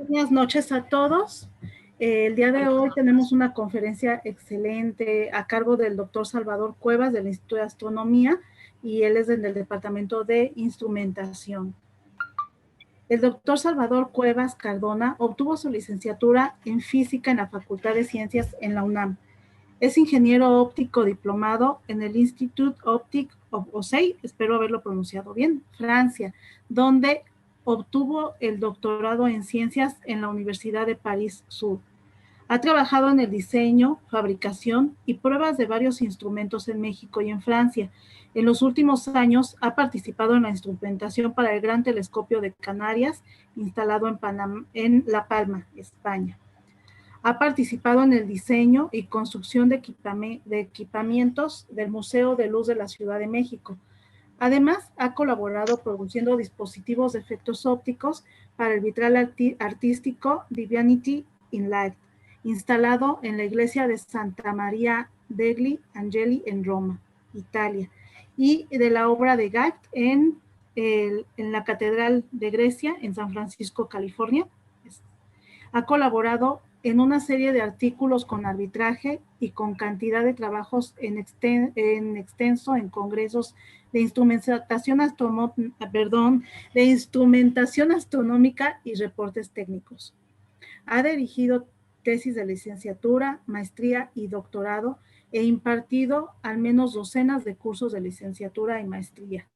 Buenas noches a todos. El día de hoy tenemos una conferencia excelente a cargo del doctor Salvador Cuevas del Instituto de Astronomía y él es del Departamento de Instrumentación. El doctor Salvador Cuevas Cardona obtuvo su licenciatura en Física en la Facultad de Ciencias en la UNAM. Es ingeniero óptico diplomado en el Institut Optique of Orsay, espero haberlo pronunciado bien, Francia, donde obtuvo el doctorado en ciencias en la Universidad de París Sur. Ha trabajado en el diseño, fabricación y pruebas de varios instrumentos en México y en Francia. En los últimos años ha participado en la instrumentación para el Gran Telescopio de Canarias, instalado en La Palma, España. Ha participado en el diseño y construcción de equipamientos del Museo de Luz de la Ciudad de México. Además, ha colaborado produciendo dispositivos de efectos ópticos para el vitral artístico Divinity in Light, instalado en la iglesia de Santa Maria degli Angeli en Roma, Italia, y de la obra de Gacht en la Catedral de Grecia en San Francisco, California. Ha colaborado en una serie de artículos con arbitraje y con cantidad de trabajos en extenso en congresos de instrumentación astronómica y reportes técnicos. Ha dirigido tesis de licenciatura, maestría y doctorado e impartido al menos docenas de cursos de licenciatura y maestría.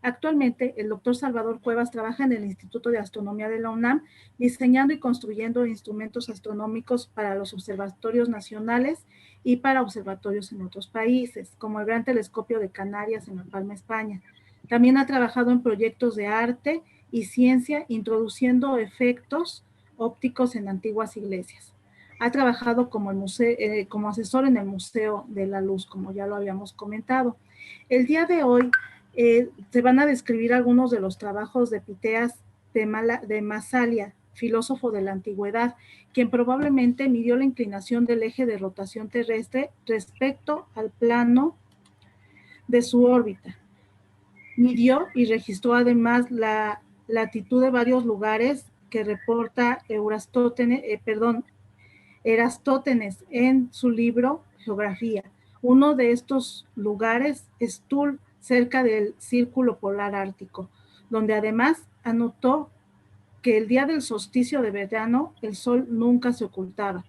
Actualmente, el doctor Salvador Cuevas trabaja en el Instituto de Astronomía de la UNAM, diseñando y construyendo instrumentos astronómicos para los observatorios nacionales y para observatorios en otros países, como el Gran Telescopio de Canarias en La Palma, España. También ha trabajado en proyectos de arte y ciencia, introduciendo efectos ópticos en antiguas iglesias. Ha trabajado como asesor en el Museo de la Luz, como ya lo habíamos comentado. El día de hoy se van a describir algunos de los trabajos de Piteas de Masalia, filósofo de la antigüedad, quien probablemente midió la inclinación del eje de rotación terrestre respecto al plano de su órbita. Midió y registró además la latitud de varios lugares que reporta Erastótenes en su libro Geografía. Uno de estos lugares es Thule, cerca del Círculo Polar Ártico, donde además anotó que el día del solsticio de verano el sol nunca se ocultaba.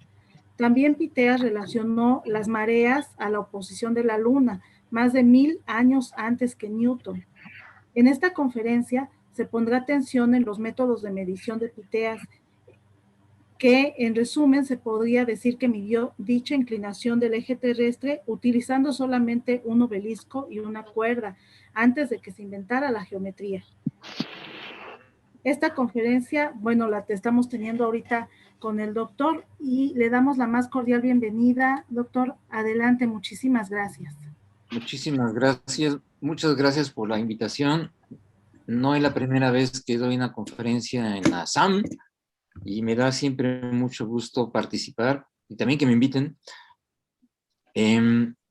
También Piteas relacionó las mareas a la oposición de la luna, más de 1000 años antes que Newton. En esta conferencia se pondrá atención en los métodos de medición de Piteas, que en resumen se podría decir que midió dicha inclinación del eje terrestre utilizando solamente un obelisco y una cuerda antes de que se inventara la geometría. Esta conferencia, bueno, la estamos teniendo ahorita con el doctor y le damos la más cordial bienvenida. Doctor, adelante, muchísimas gracias. Muchísimas gracias, muchas gracias por la invitación. No es la primera vez que doy una conferencia en la SAM, y me da siempre mucho gusto participar y también que me inviten.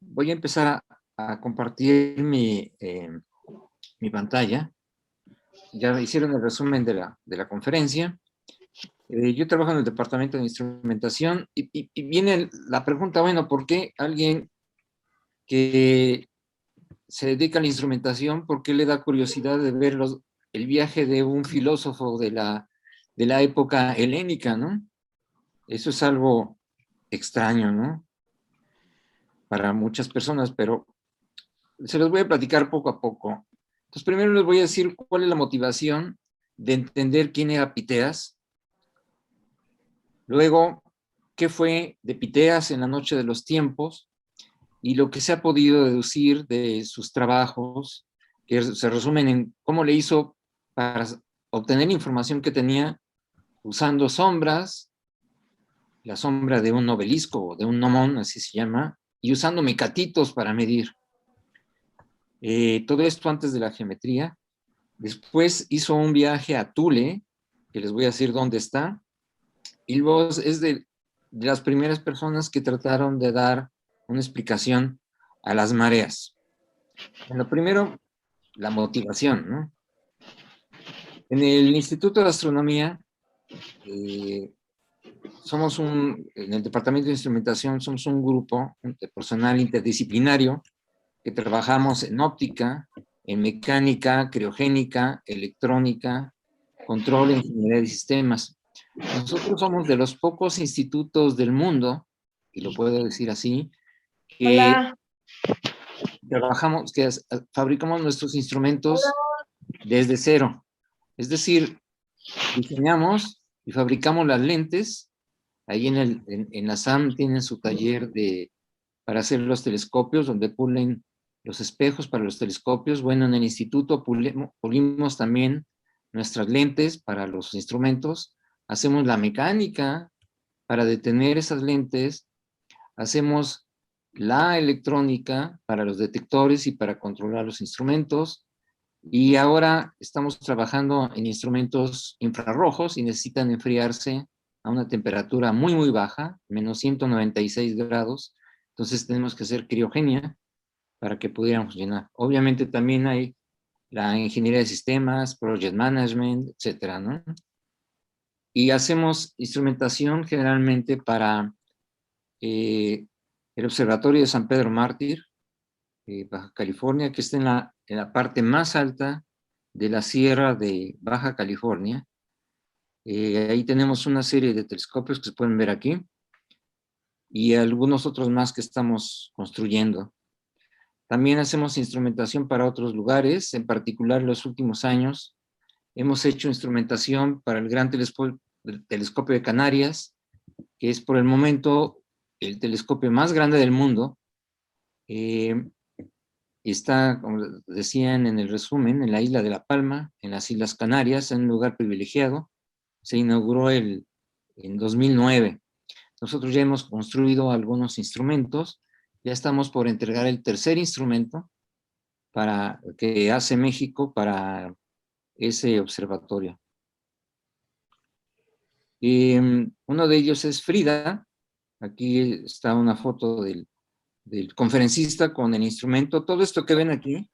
Voy a empezar a compartir mi pantalla. Ya hicieron el resumen de la conferencia. Yo trabajo en el departamento de instrumentación y viene la pregunta, bueno, ¿por qué alguien que se dedica a la instrumentación, por qué le da curiosidad de ver el viaje de un filósofo de la época helénica, ¿no? Eso es algo extraño, ¿no? Para muchas personas, pero se los voy a platicar poco a poco. Entonces, primero les voy a decir cuál es la motivación de entender quién era Piteas. Luego, qué fue de Piteas en la noche de los tiempos y lo que se ha podido deducir de sus trabajos, que se resumen en cómo le hizo para obtener información que tenía usando sombras, la sombra de un obelisco o de un gnomón, así se llama, y usando mecatitos para medir. Todo esto antes de la geometría. Después hizo un viaje a Thule, que les voy a decir dónde está, y luego es de las primeras personas que trataron de dar una explicación a las mareas. Bueno, primero, la motivación, ¿no? En el Instituto de Astronomía En el departamento de instrumentación somos un grupo de personal interdisciplinario que trabajamos en óptica, en mecánica, criogénica, electrónica, control e ingeniería de sistemas. Nosotros somos de los pocos institutos del mundo, y lo puedo decir así, que Hola. trabajamos, fabricamos nuestros instrumentos desde cero. Es decir, diseñamos y fabricamos las lentes. Ahí en la SAM tienen su taller para hacer los telescopios, donde pulen los espejos para los telescopios. Bueno, en el instituto pulimos también nuestras lentes para los instrumentos. Hacemos la mecánica para detener esas lentes. Hacemos la electrónica para los detectores y para controlar los instrumentos. Y ahora estamos trabajando en instrumentos infrarrojos y necesitan enfriarse a una temperatura muy, muy baja, menos 196 grados. Entonces tenemos que hacer criogenia para que pudiéramos funcionar. Obviamente también hay la ingeniería de sistemas, project management, etcétera, ¿no? Y hacemos instrumentación generalmente para el Observatorio de San Pedro Mártir, Baja California, que está en la parte más alta de la Sierra de Baja California. Ahí tenemos una serie de telescopios que se pueden ver aquí y algunos otros más que estamos construyendo. También hacemos instrumentación para otros lugares, en particular en los últimos años hemos hecho instrumentación para el Gran Telescopio de Canarias, que es por el momento el telescopio más grande del mundo. Está, como decían en el resumen, en la isla de La Palma, en las Islas Canarias, en un lugar privilegiado. Se inauguró en 2009. Nosotros ya hemos construido algunos instrumentos, ya estamos por entregar el tercer instrumento que hace México para ese observatorio. Uno de ellos es Frida. Aquí está una foto del conferencista con el instrumento. Todo esto que ven aquí,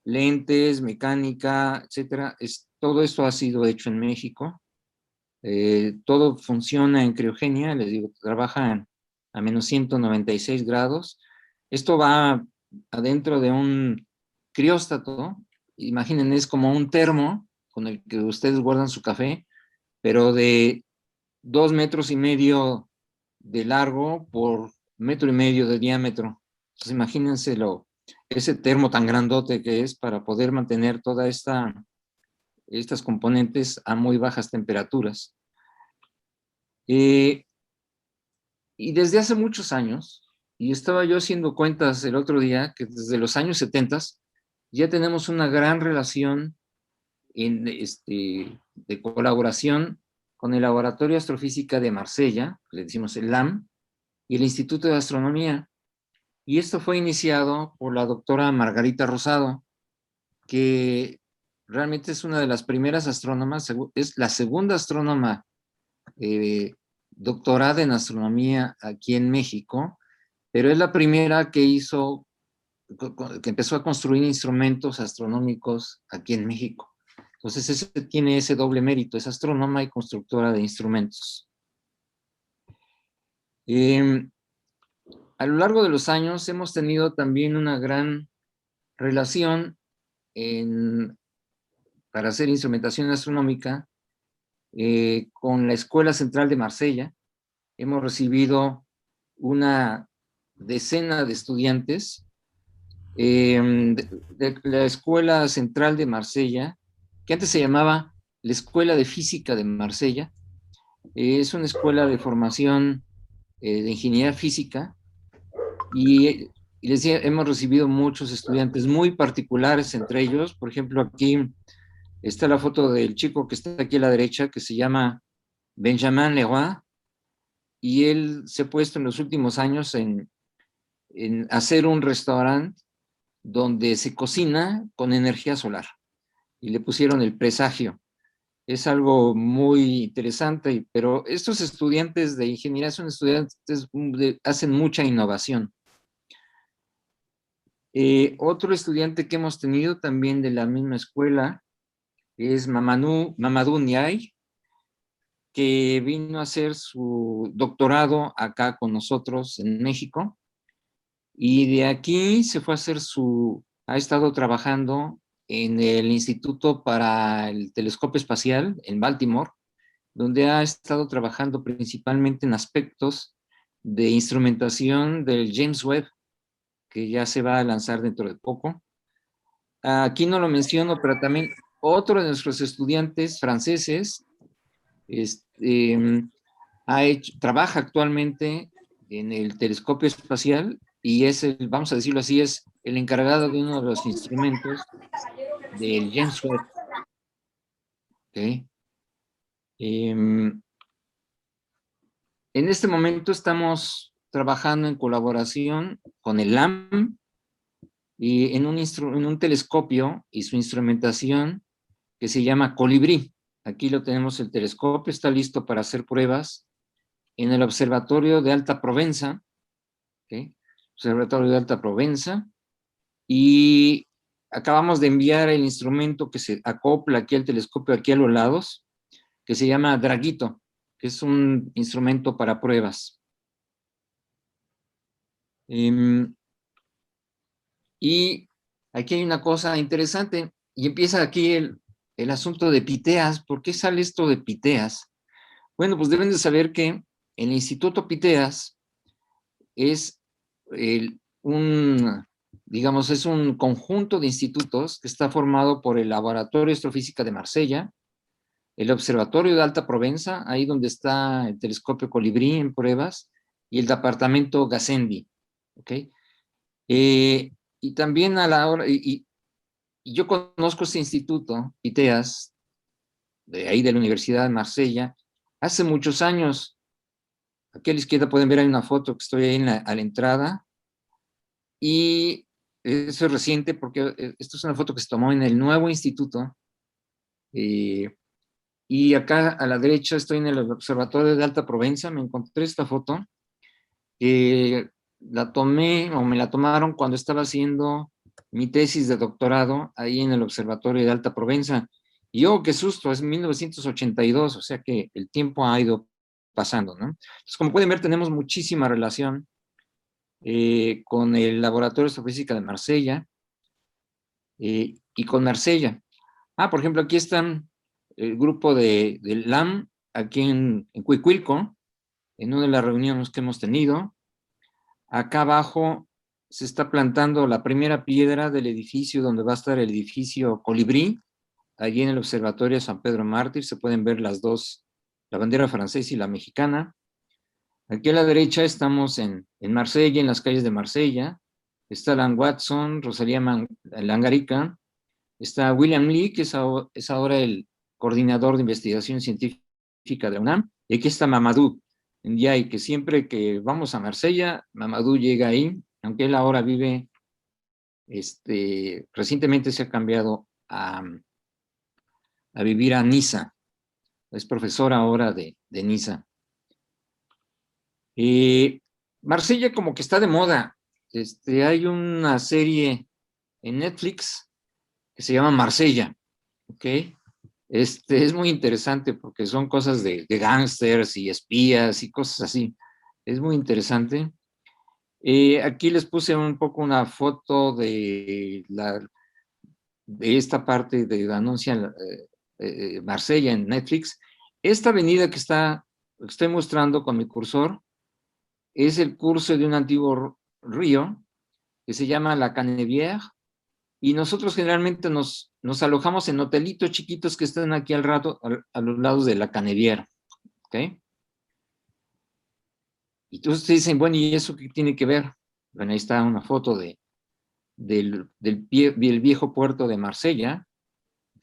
lentes, mecánica, etcétera, todo esto ha sido hecho en México. Todo funciona en criogenia, les digo, trabajan a menos 196 grados. Esto va adentro de un crióstato. Imaginen, es como un termo con el que ustedes guardan su café, pero de 2,5 metros de largo por 1,5 metros de diámetro. Entonces imagínense ese termo tan grandote que es para poder mantener todas estas componentes a muy bajas temperaturas. Y desde hace muchos años, y estaba yo haciendo cuentas el otro día, que desde los años 70 ya tenemos una gran relación de colaboración con el Laboratorio de Astrofísica de Marsella, le decimos el LAM, y el Instituto de Astronomía. Y esto fue iniciado por la doctora Margarita Rosado, que realmente es una de las primeras astrónomas, es la segunda astrónoma doctorada en astronomía aquí en México, pero es la primera que empezó a construir instrumentos astronómicos aquí en México. Entonces tiene ese doble mérito, es astrónoma y constructora de instrumentos. A lo largo de los años hemos tenido también una gran relación para hacer instrumentación astronómica con la Escuela Central de Marsella. Hemos recibido una decena de estudiantes de la Escuela Central de Marsella, que antes se llamaba la Escuela de Física de Marsella. Es una escuela de formación de ingeniería física y les decía, hemos recibido muchos estudiantes muy particulares entre ellos. Por ejemplo, aquí está la foto del chico que está aquí a la derecha, que se llama Benjamin Leroy, y él se ha puesto en los últimos años en hacer un restaurante donde se cocina con energía solar, y le pusieron el presagio. Es algo muy interesante, pero estos estudiantes de ingeniería son estudiantes hacen mucha innovación. Otro estudiante que hemos tenido también de la misma escuela es Mamadou Ndiaye, que vino a hacer su doctorado acá con nosotros en México, y de aquí se fue a hacer ha estado trabajando en el Instituto para el Telescopio Espacial en Baltimore, donde ha estado trabajando principalmente en aspectos de instrumentación del James Webb, que ya se va a lanzar dentro de poco. Aquí no lo menciono, pero también otro de nuestros estudiantes franceses trabaja actualmente en el telescopio espacial y es vamos a decirlo así, es el encargado de uno de los instrumentos del James Webb. ¿Okay? En este momento estamos trabajando en colaboración con el LAM y en un telescopio y su instrumentación que se llama Colibrí. Aquí lo tenemos, el telescopio está listo para hacer pruebas en el Observatorio de Alta Provenza, ¿okay? Observatorio de Alta Provenza, y acabamos de enviar el instrumento que se acopla aquí al telescopio, aquí a los lados, que se llama Draguito, que es un instrumento para pruebas. Y aquí hay una cosa interesante, y empieza aquí el asunto de Piteas. ¿Por qué sale esto de Piteas? Bueno, pues deben de saber que el Instituto Piteas es digamos, es un conjunto de institutos que está formado por el Laboratorio de Astrofísica de Marsella, el Observatorio de Alta Provenza, ahí donde está el telescopio Colibrí en pruebas, y el departamento Gassendi, ¿ok? Y también a la hora, y yo conozco este instituto, ITEAS, de ahí de la Universidad de Marsella, hace muchos años. Aquí a la izquierda pueden ver, hay una foto que estoy ahí a la entrada, y eso es reciente porque esto es una foto que se tomó en el nuevo instituto, y acá a la derecha estoy en el Observatorio de Alta Provenza. Me encontré esta foto, la tomé, o me la tomaron cuando estaba haciendo mi tesis de doctorado ahí en el Observatorio de Alta Provenza. Y oh, qué susto, es 1982, o sea que el tiempo ha ido pasando, ¿no? Entonces, como pueden ver, tenemos muchísima relación con el Laboratorio de Astrofísica de Marsella y con Marsella. Por ejemplo, aquí están el grupo del LAM, aquí en Cuicuilco, en una de las reuniones que hemos tenido. Acá abajo se está plantando la primera piedra del edificio donde va a estar el edificio Colibrí. Allí en el Observatorio San Pedro Mártir se pueden ver las dos, la bandera francesa y la mexicana. Aquí a la derecha estamos en Marsella, en las calles de Marsella. Está Alan Watson, Rosalía Langarica, está William Lee, que es ahora el coordinador de investigación científica de UNAM, y aquí está Mamadou Ndiaye, que siempre que vamos a Marsella, Mamadou llega ahí, aunque él ahora vive, recientemente se ha cambiado a vivir a Niza, es profesor ahora de Niza. Marsella como que está de moda. Hay una serie en Netflix que se llama Marsella, ¿ok? Es muy interesante porque son cosas de gángsters y espías y cosas así. Es muy interesante. Aquí les puse un poco una foto de esta parte de la anuncia Marsella en Netflix. Esta avenida que estoy mostrando con mi cursor es el curso de un antiguo río que se llama la Canebière, y nosotros generalmente nos alojamos en hotelitos chiquitos que están aquí a los lados de la Canebière, ¿ok? Y entonces te dicen, bueno, ¿y eso qué tiene que ver? Bueno, ahí está una foto del viejo puerto de Marsella,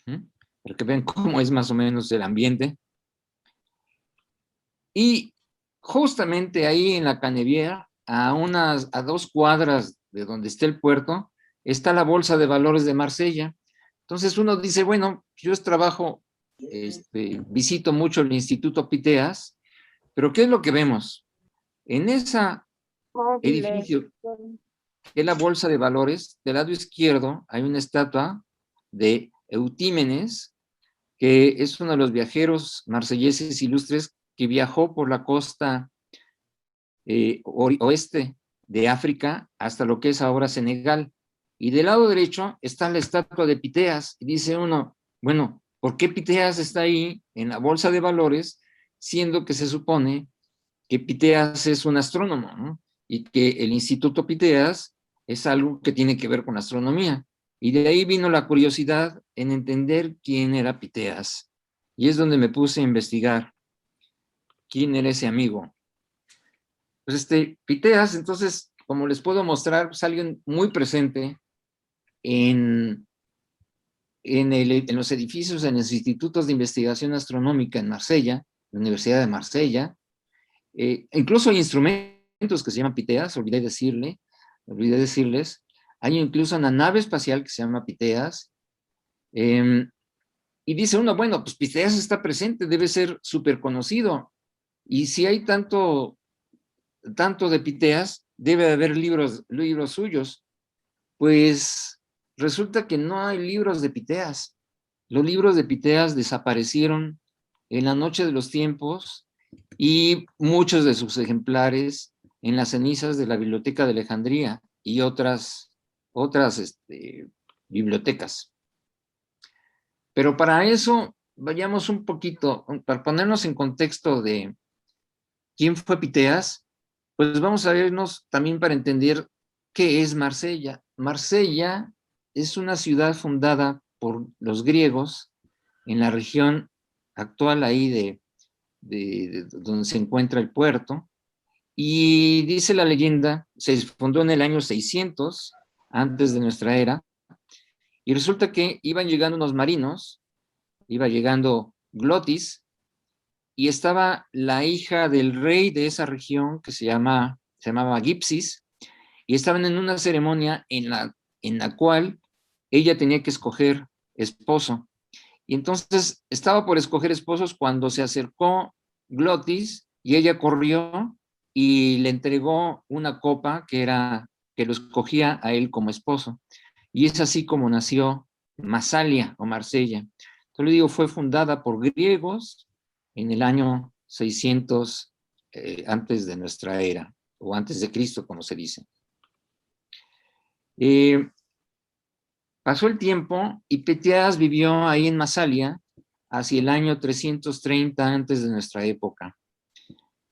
para que vean cómo es más o menos el ambiente. Y justamente ahí en la Canebière, a 2 cuadras de donde está el puerto, está la Bolsa de Valores de Marsella. Entonces uno dice, bueno, yo visito mucho el Instituto Piteas, pero ¿qué es lo que vemos? En ese edificio, que es la Bolsa de Valores, del lado izquierdo hay una estatua de Eutímenes, que es uno de los viajeros marselleses ilustres que viajó por la costa oeste de África hasta lo que es ahora Senegal. Y del lado derecho está la estatua de Piteas. Y dice uno, bueno, ¿por qué Piteas está ahí en la bolsa de valores, siendo que se supone que Piteas es un astrónomo, ¿no? Y que el Instituto Piteas es algo que tiene que ver con astronomía? Y de ahí vino la curiosidad en entender quién era Piteas. Y es donde me puse a investigar quién era ese amigo. Pues Piteas, entonces, como les puedo mostrar, es alguien muy presente en, en los edificios, en los institutos de investigación astronómica en Marsella, la Universidad de Marsella. Incluso hay instrumentos que se llaman Piteas, olvidé decirles. Hay incluso una nave espacial que se llama Piteas. Y dice uno, bueno, pues Piteas está presente, debe ser súper conocido. Y si hay tanto de Piteas, debe de haber libros suyos. Pues resulta que no hay libros de Piteas. Los libros de Piteas desaparecieron en la noche de los tiempos y muchos de sus ejemplares en las cenizas de la Biblioteca de Alejandría y otras bibliotecas. Pero para eso, vayamos un poquito, para ponernos en contexto de quién fue Piteas, pues vamos a vernos también para entender qué es Marsella. Marsella es una ciudad fundada por los griegos en la región actual ahí de donde se encuentra el puerto. Y dice la leyenda, se fundó en el año 600 antes de nuestra era, y resulta que iban llegando unos marinos, iba llegando Glotis, y estaba la hija del rey de esa región que se llamaba Gipsis, y estaban en una ceremonia en la cual ella tenía que escoger esposo. Y entonces estaba por escoger esposos cuando se acercó Glotis y ella corrió y le entregó una copa que lo escogía a él como esposo. Y es así como nació Masalia o Marsella. Entonces le digo, fue fundada por griegos en el año 600 antes de nuestra era, o antes de Cristo, como se dice. Pasó el tiempo y Piteas vivió ahí en Masalia hacia el año 330 antes de nuestra época.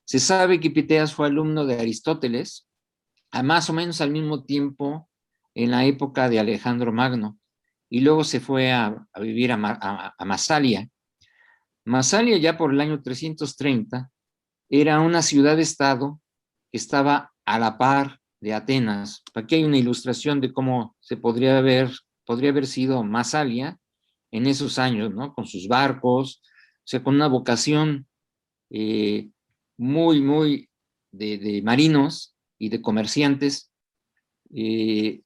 Se sabe que Piteas fue alumno de Aristóteles, más o menos al mismo tiempo en la época de Alejandro Magno, y luego se fue a vivir a Masalia. Masalia ya por el año 330 era una ciudad-estado que estaba a la par de Atenas. Aquí hay una ilustración de cómo podría haber sido Masalia en esos años, ¿no? Con sus barcos, o sea, con una vocación muy, muy de marinos y de comerciantes que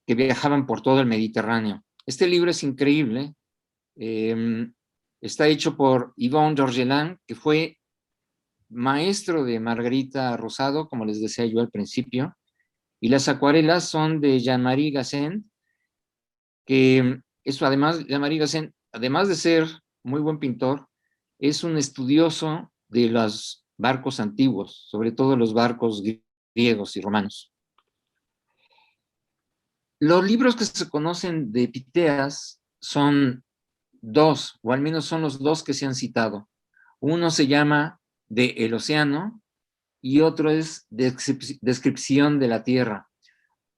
viajaban por todo el Mediterráneo. Este libro es increíble. Está hecho por Yvon Georgelin, que fue maestro de Margarita Rosado, como les decía yo al principio, y las acuarelas son de Jean-Marie Gassin, que eso además, Jean-Marie Gassin, además de ser muy buen pintor, es un estudioso de los barcos antiguos, sobre todo los barcos griegos y romanos. Los libros que se conocen de Piteas son dos, o al menos son los dos que se han citado. Uno se llama De el Océano y otro es Descripción de la Tierra.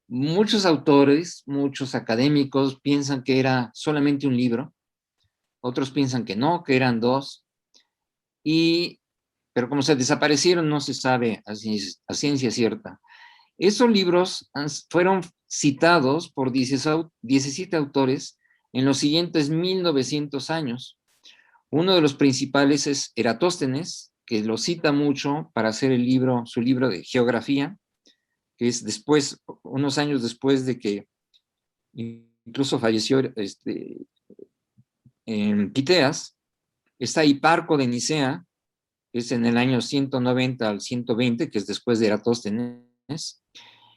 Muchos autores, muchos académicos piensan que era solamente un libro, otros piensan que no, que eran dos, pero como se desaparecieron no se sabe a ciencia cierta. Esos libros fueron citados por 17 autores en los siguientes 1900 años. Uno de los principales es Eratóstenes, que lo cita mucho para hacer su libro de geografía, que es unos años después de que incluso falleció en Piteas. Está Hiparco de Nicea, que es en el año 190 al 120, que es después de Eratóstenes.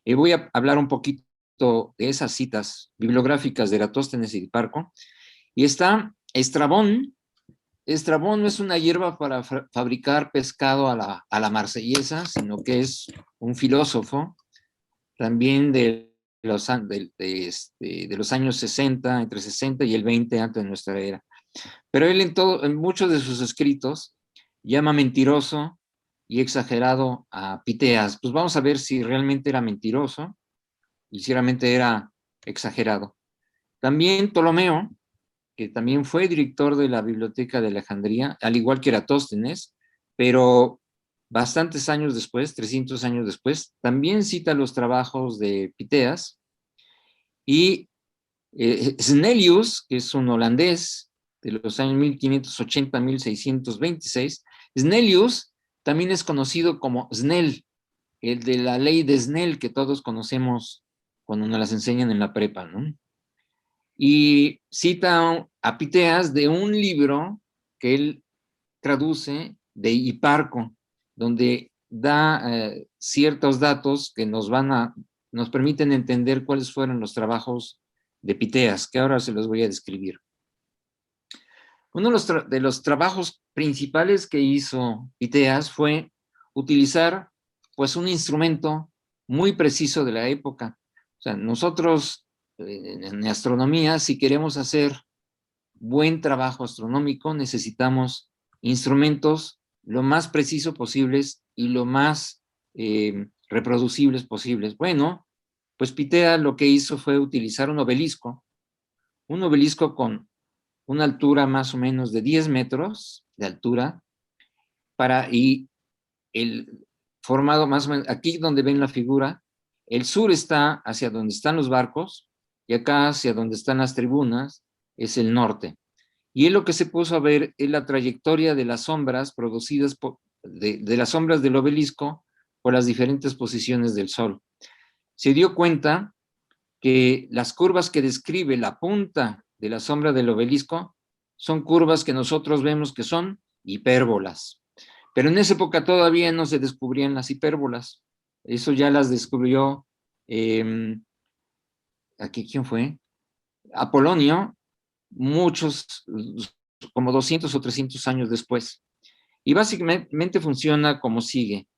Voy a hablar un poquito de esas citas bibliográficas de Eratóstenes y Hiparco. Y está Estrabón, Estrabón no es una hierba para fabricar pescado a la marsellesa, sino que es un filósofo también de los años 60, entre 60 y el 20 antes de nuestra era. Pero él en muchos de sus escritos llama mentiroso y exagerado a Piteas. Pues vamos a ver si realmente era mentiroso y si realmente era exagerado. También Ptolomeo, que también fue director de la Biblioteca de Alejandría, al igual que Eratóstenes, pero bastantes años después, 300 años después, también cita los trabajos de Piteas, y Snellius, que es un holandés de los años 1580 a 1626, Snellius también es conocido como Snell, el de la ley de Snell que todos conocemos cuando nos las enseñan en la prepa, ¿no? Y cita a Piteas de un libro que él traduce de Hiparco, donde da ciertos datos que nos permiten entender cuáles fueron los trabajos de Piteas, que ahora se los voy a describir. Uno de los trabajos principales que hizo Piteas fue utilizar pues un instrumento muy preciso de la época. O sea, nosotros en astronomía, si queremos hacer buen trabajo astronómico, necesitamos instrumentos lo más preciso posibles y lo más reproducibles posibles. Bueno, pues Pitea lo que hizo fue utilizar un obelisco con una altura más o menos de 10 metros de altura, y el formado más o menos, aquí donde ven la figura, el sur está hacia donde están los barcos, y acá hacia donde están las tribunas es el norte. Y él lo que se puso a ver es la trayectoria de las sombras producidas de las sombras del obelisco por las diferentes posiciones del sol. Se dio cuenta que las curvas que describe la punta de la sombra del obelisco son curvas que nosotros vemos que son hipérbolas. Pero en esa época todavía no se descubrían las hipérbolas. Eso ya las descubrió, aquí, ¿quién fue? Apolonio, como 200 o 300 años después. Y básicamente funciona como sigue.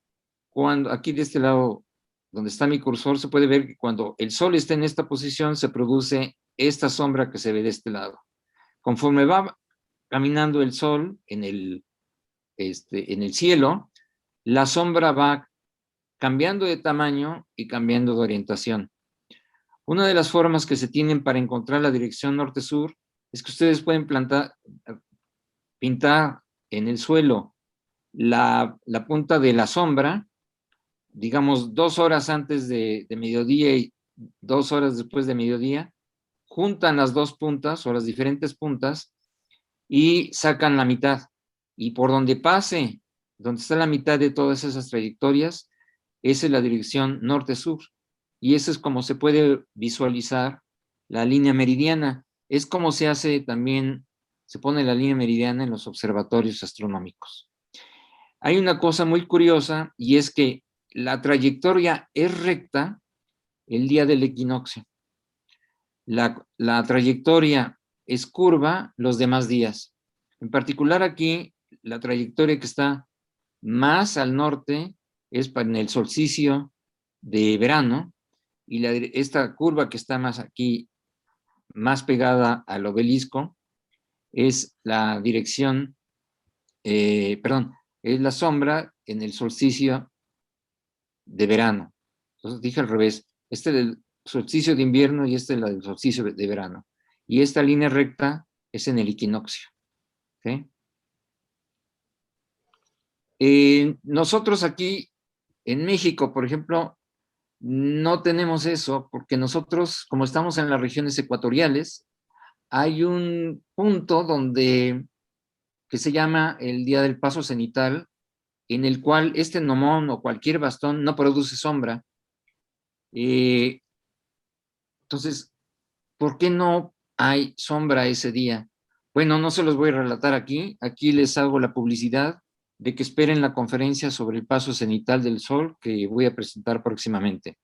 Aquí de este lado, donde está mi cursor, se puede ver que cuando el sol está en esta posición, se produce esta sombra que se ve de este lado. Conforme va caminando el sol en el cielo, la sombra va cambiando de tamaño y cambiando de orientación. Una de las formas que se tienen para encontrar la dirección norte-sur es que ustedes pueden pintar en el suelo la punta de la sombra, digamos 2 horas antes de mediodía y 2 horas después de mediodía, juntan las dos puntas o las diferentes puntas y sacan la mitad. Y por donde pase, donde está la mitad de todas esas trayectorias, esa es la dirección norte-sur. Y eso es como se puede visualizar la línea meridiana. Es como se hace también, se pone la línea meridiana en los observatorios astronómicos. Hay una cosa muy curiosa, y es que la trayectoria es recta el día del equinoccio. La trayectoria es curva los demás días. En particular aquí, la trayectoria que está más al norte es en el solsticio de verano, y esta curva que está más aquí, más pegada al obelisco, es la dirección, es la sombra en el solsticio de verano. Entonces dije al revés, del solsticio de invierno y la del solsticio de verano. Y esta línea recta es en el equinoccio. ¿Okay? Nosotros aquí en México, por ejemplo, no tenemos eso, porque nosotros, como estamos en las regiones ecuatoriales, hay un punto que se llama el día del paso cenital, en el cual este gnomón o cualquier bastón no produce sombra. Entonces, ¿por qué no hay sombra ese día? Bueno, no se los voy a relatar aquí. Aquí les hago la publicidad de que esperen la conferencia sobre el paso cenital del sol que voy a presentar próximamente.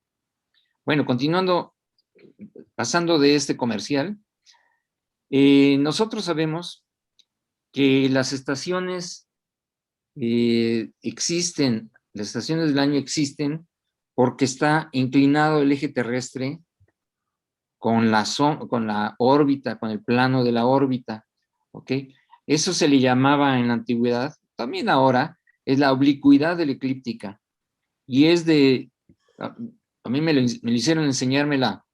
Bueno, continuando, pasando de este comercial, nosotros sabemos que las estaciones existen, las estaciones del año existen porque está inclinado el eje terrestre con la órbita, con el plano de la órbita, ¿ok? Eso se le llamaba en la antigüedad, también ahora, es la oblicuidad de la eclíptica, y es a mí me lo hicieron enseñármela,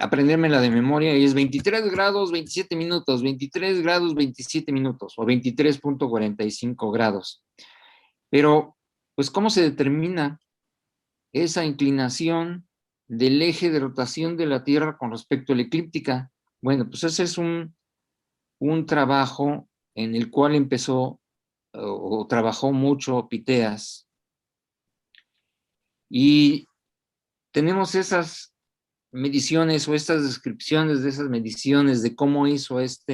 aprendérmela de memoria, y es 23 grados 27 minutos, 23 grados 27 minutos, o 23.45 grados. Pero, pues, ¿cómo se determina esa inclinación del eje de rotación de la Tierra con respecto a la eclíptica? Bueno, pues ese es un trabajo en el cual empezó o trabajó mucho Piteas. Y tenemos esas mediciones o estas descripciones de esas mediciones, de cómo hizo estas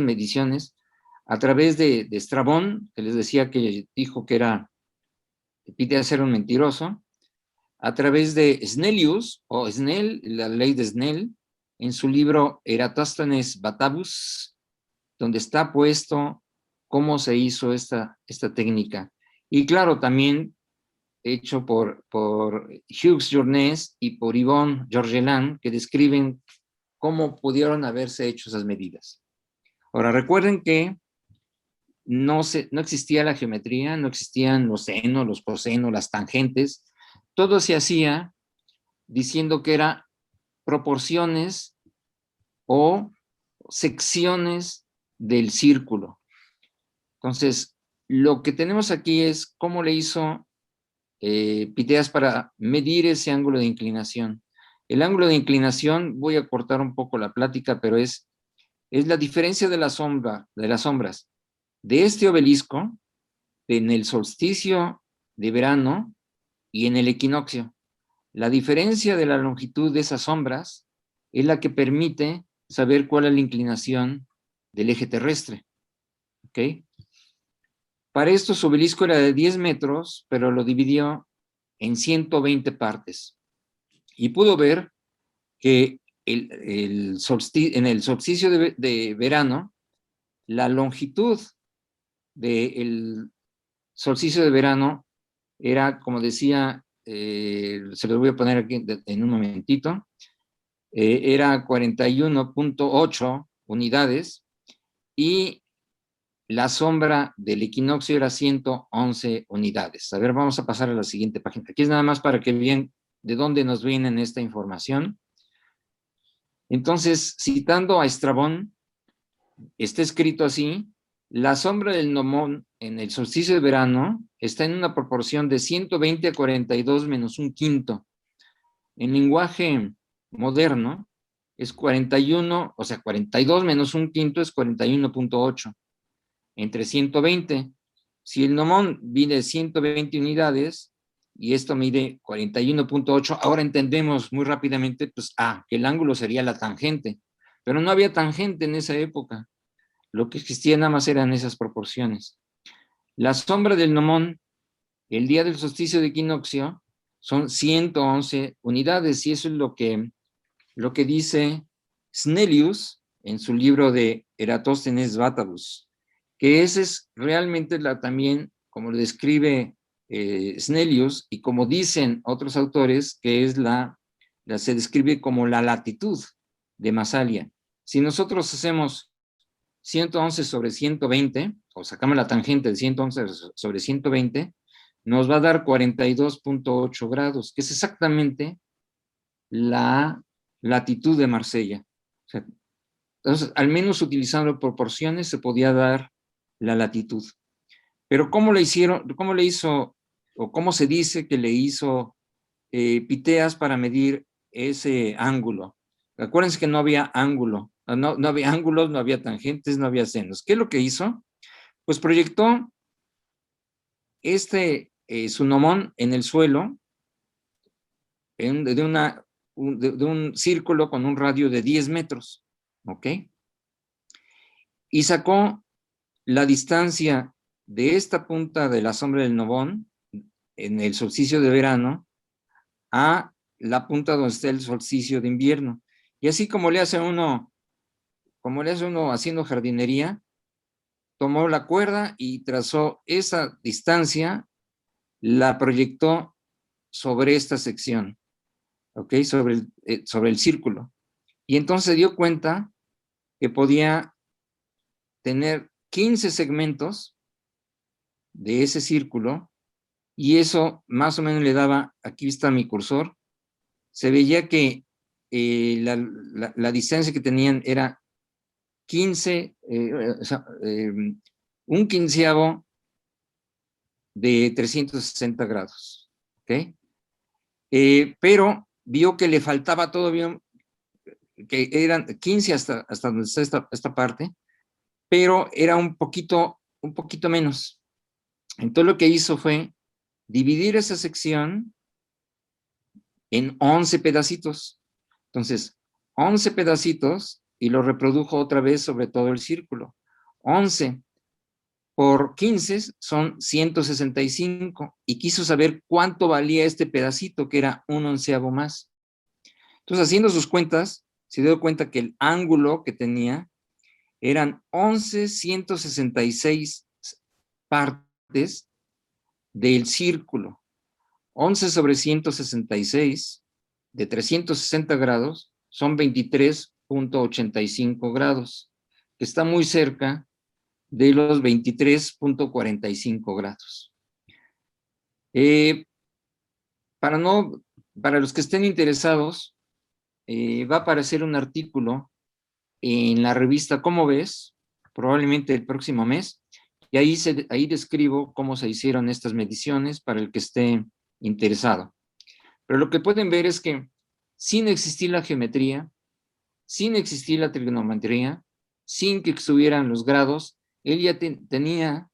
mediciones a través de Estrabón, que les decía que dijo que Piteas era un mentiroso, a través de Snellius, o Snell, la ley de Snell, en su libro Eratosthenes Batavus, donde está puesto cómo se hizo esta técnica. Y claro, también hecho por Hughes Journes y por Yvonne Georgelin, que describen cómo pudieron haberse hecho esas medidas. Ahora, recuerden que no existía la geometría, no existían los senos, los cosenos, las tangentes, todo se hacía diciendo que eran proporciones o secciones del círculo. Entonces, lo que tenemos aquí es cómo le hizo Piteas para medir ese ángulo de inclinación. El ángulo de inclinación, voy a cortar un poco la plática, pero es la diferencia de las sombras de este obelisco en el solsticio de verano y en el equinoccio. La diferencia de la longitud de esas sombras es la que permite saber cuál es la inclinación del eje terrestre. ¿Ok? Para esto su obelisco era de 10 metros, pero lo dividió en 120 partes. Y pudo ver que en el solsticio de verano, la longitud del solsticio de verano era, como decía, se los voy a poner aquí en un momentito, era 41.8 unidades, y la sombra del equinoccio era 111 unidades. A ver, vamos a pasar a la siguiente página. Aquí es nada más para que vean de dónde nos viene esta información. Entonces, citando a Estrabón, está escrito así: la sombra del gnomón en el solsticio de verano está en una proporción de 120 a 42 menos un quinto. En lenguaje moderno es 41, o sea, 42 menos un quinto es 41.8. Entre 120, si el gnomón mide 120 unidades y esto mide 41.8, ahora entendemos muy rápidamente, pues, que el ángulo sería la tangente, pero no había tangente en esa época. Lo que existía nada más eran esas proporciones. La sombra del gnomón, el día del solsticio de equinoccio, son 111 unidades, y eso es lo que dice Snellius en su libro de Eratosthenes Batavus, que ese es realmente también, como lo describe Snellius, y como dicen otros autores, que es se describe como la latitud de Massalia. Si nosotros hacemos 111 sobre 120, o sacamos la tangente de 111 sobre 120, nos va a dar 42.8 grados, que es exactamente la latitud de Marsella. O sea, entonces, al menos utilizando proporciones se podía dar la latitud. Pero ¿cómo le hizo, o cómo se dice que le hizo Piteas para medir ese ángulo? Acuérdense que no había ángulo, no había ángulos, no había tangentes, no había senos. ¿Qué es lo que hizo? Pues proyectó su gnomón en el suelo de un círculo con un radio de 10 metros, ¿ok? Y sacó la distancia de esta punta de la sombra del gnomón en el solsticio de verano a la punta donde está el solsticio de invierno. Y así como le hace uno como le hace uno haciendo jardinería, tomó la cuerda y trazó esa distancia, la proyectó sobre esta sección, ¿ok? Sobre el círculo. Y entonces se dio cuenta que podía tener 15 segmentos de ese círculo, y eso más o menos le daba, aquí está mi cursor, se veía que la distancia que tenían era 15, o sea, un quinceavo de 360 grados, ¿ok? Pero vio que le faltaba todavía, que eran 15 hasta donde está esta parte, pero era un poquito menos. Entonces lo que hizo fue dividir esa sección en 11 pedacitos. Entonces, 11 pedacitos y lo reprodujo otra vez sobre todo el círculo. 11 por 15 son 165 y quiso saber cuánto valía este pedacito, que era un onceavo más. Entonces, haciendo sus cuentas, se dio cuenta que el ángulo que tenía eran 11,166 partes del círculo. 11 sobre 166 de 360 grados son 23,85 grados, que está muy cerca de los 23,45 grados. Para los que estén interesados, va a aparecer un artículo en la revista ¿Cómo ves? Probablemente el próximo mes, y ahí describo cómo se hicieron estas mediciones para el que esté interesado. Pero lo que pueden ver es que sin existir la geometría, sin existir la trigonometría, sin que estuvieran los grados, él ya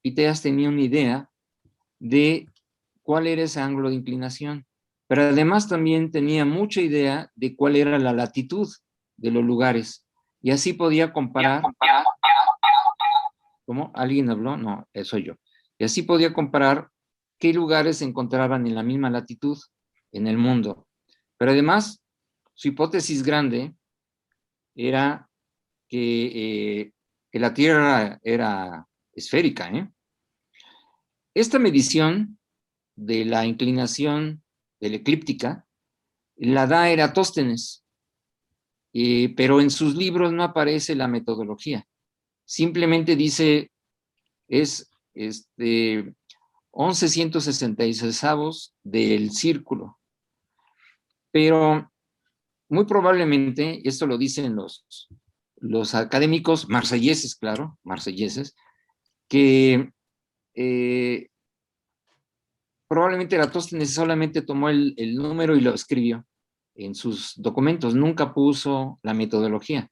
Piteas tenía una idea de cuál era ese ángulo de inclinación, pero además también tenía mucha idea de cuál era la latitud de los lugares, y así podía comparar. ¿Cómo? ¿Alguien habló? No, soy yo. Y así podía comparar qué lugares se encontraban en la misma latitud en el mundo. Pero además, su hipótesis grande era que la Tierra era esférica, ¿eh? Esta medición de la inclinación de la eclíptica la da Eratóstenes, pero en sus libros no aparece la metodología. Simplemente dice, es 11,166 del círculo. Pero muy probablemente, esto lo dicen los académicos marselleses, claro, marselleses, que probablemente Eratóstenes solamente tomó el número y lo escribió en sus documentos, nunca puso la metodología.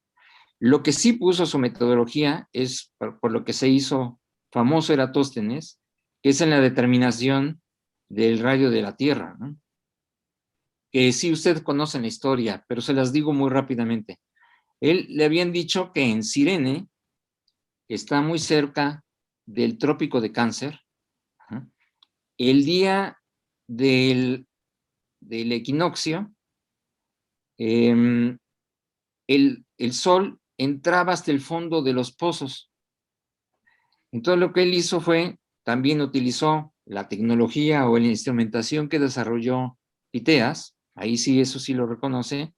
Lo que sí puso su metodología es por lo que se hizo famoso Eratóstenes, que es en la determinación del radio de la Tierra, ¿no? Que sí, ustedes conocen la historia, pero se las digo muy rápidamente. Él le habían dicho que en Cirene, que está muy cerca del trópico de Cáncer, el día del equinoccio, el sol entraba hasta el fondo de los pozos. Entonces lo que él hizo fue, también utilizó la tecnología o la instrumentación que desarrolló Piteas, ahí sí, eso sí lo reconoce,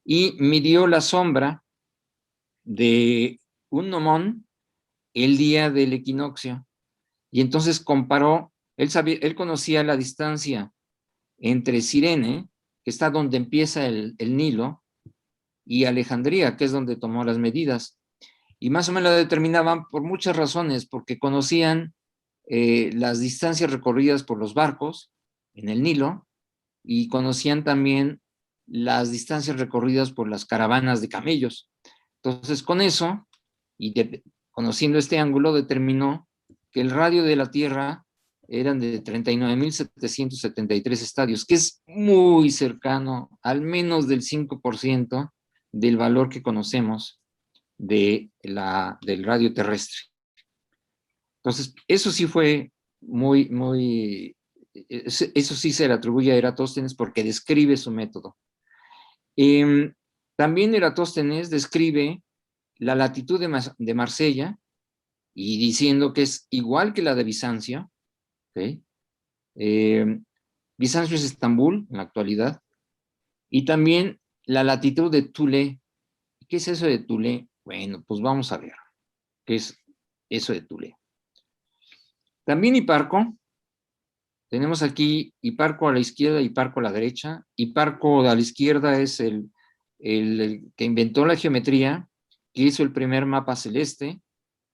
y midió la sombra de un gnomón el día del equinoccio. Y entonces comparó, él conocía la distancia entre Cirene, que está donde empieza el Nilo, y Alejandría, que es donde tomó las medidas. Y más o menos lo determinaban por muchas razones, porque conocían las distancias recorridas por los barcos en el Nilo, y conocían también las distancias recorridas por las caravanas de camellos. Entonces, con eso, conociendo este ángulo, determinó que el radio de la Tierra eran de 39,773 estadios, que es muy cercano, al menos del 5% del valor que conocemos del radio terrestre. Entonces, eso sí fue eso sí se le atribuye a Eratóstenes porque describe su método. También Eratóstenes describe la latitud de Marsella y diciendo que es igual que la de Bizancio. ¿Okay? Bizancio es Estambul en la actualidad. Y también la latitud de Thule. ¿Qué es eso de Thule? Bueno, pues vamos a ver qué es eso de Thule. También Hiparco. Tenemos aquí Hiparco a la izquierda y Hiparco a la derecha. Hiparco a la izquierda es el que inventó la geometría, que hizo el primer mapa celeste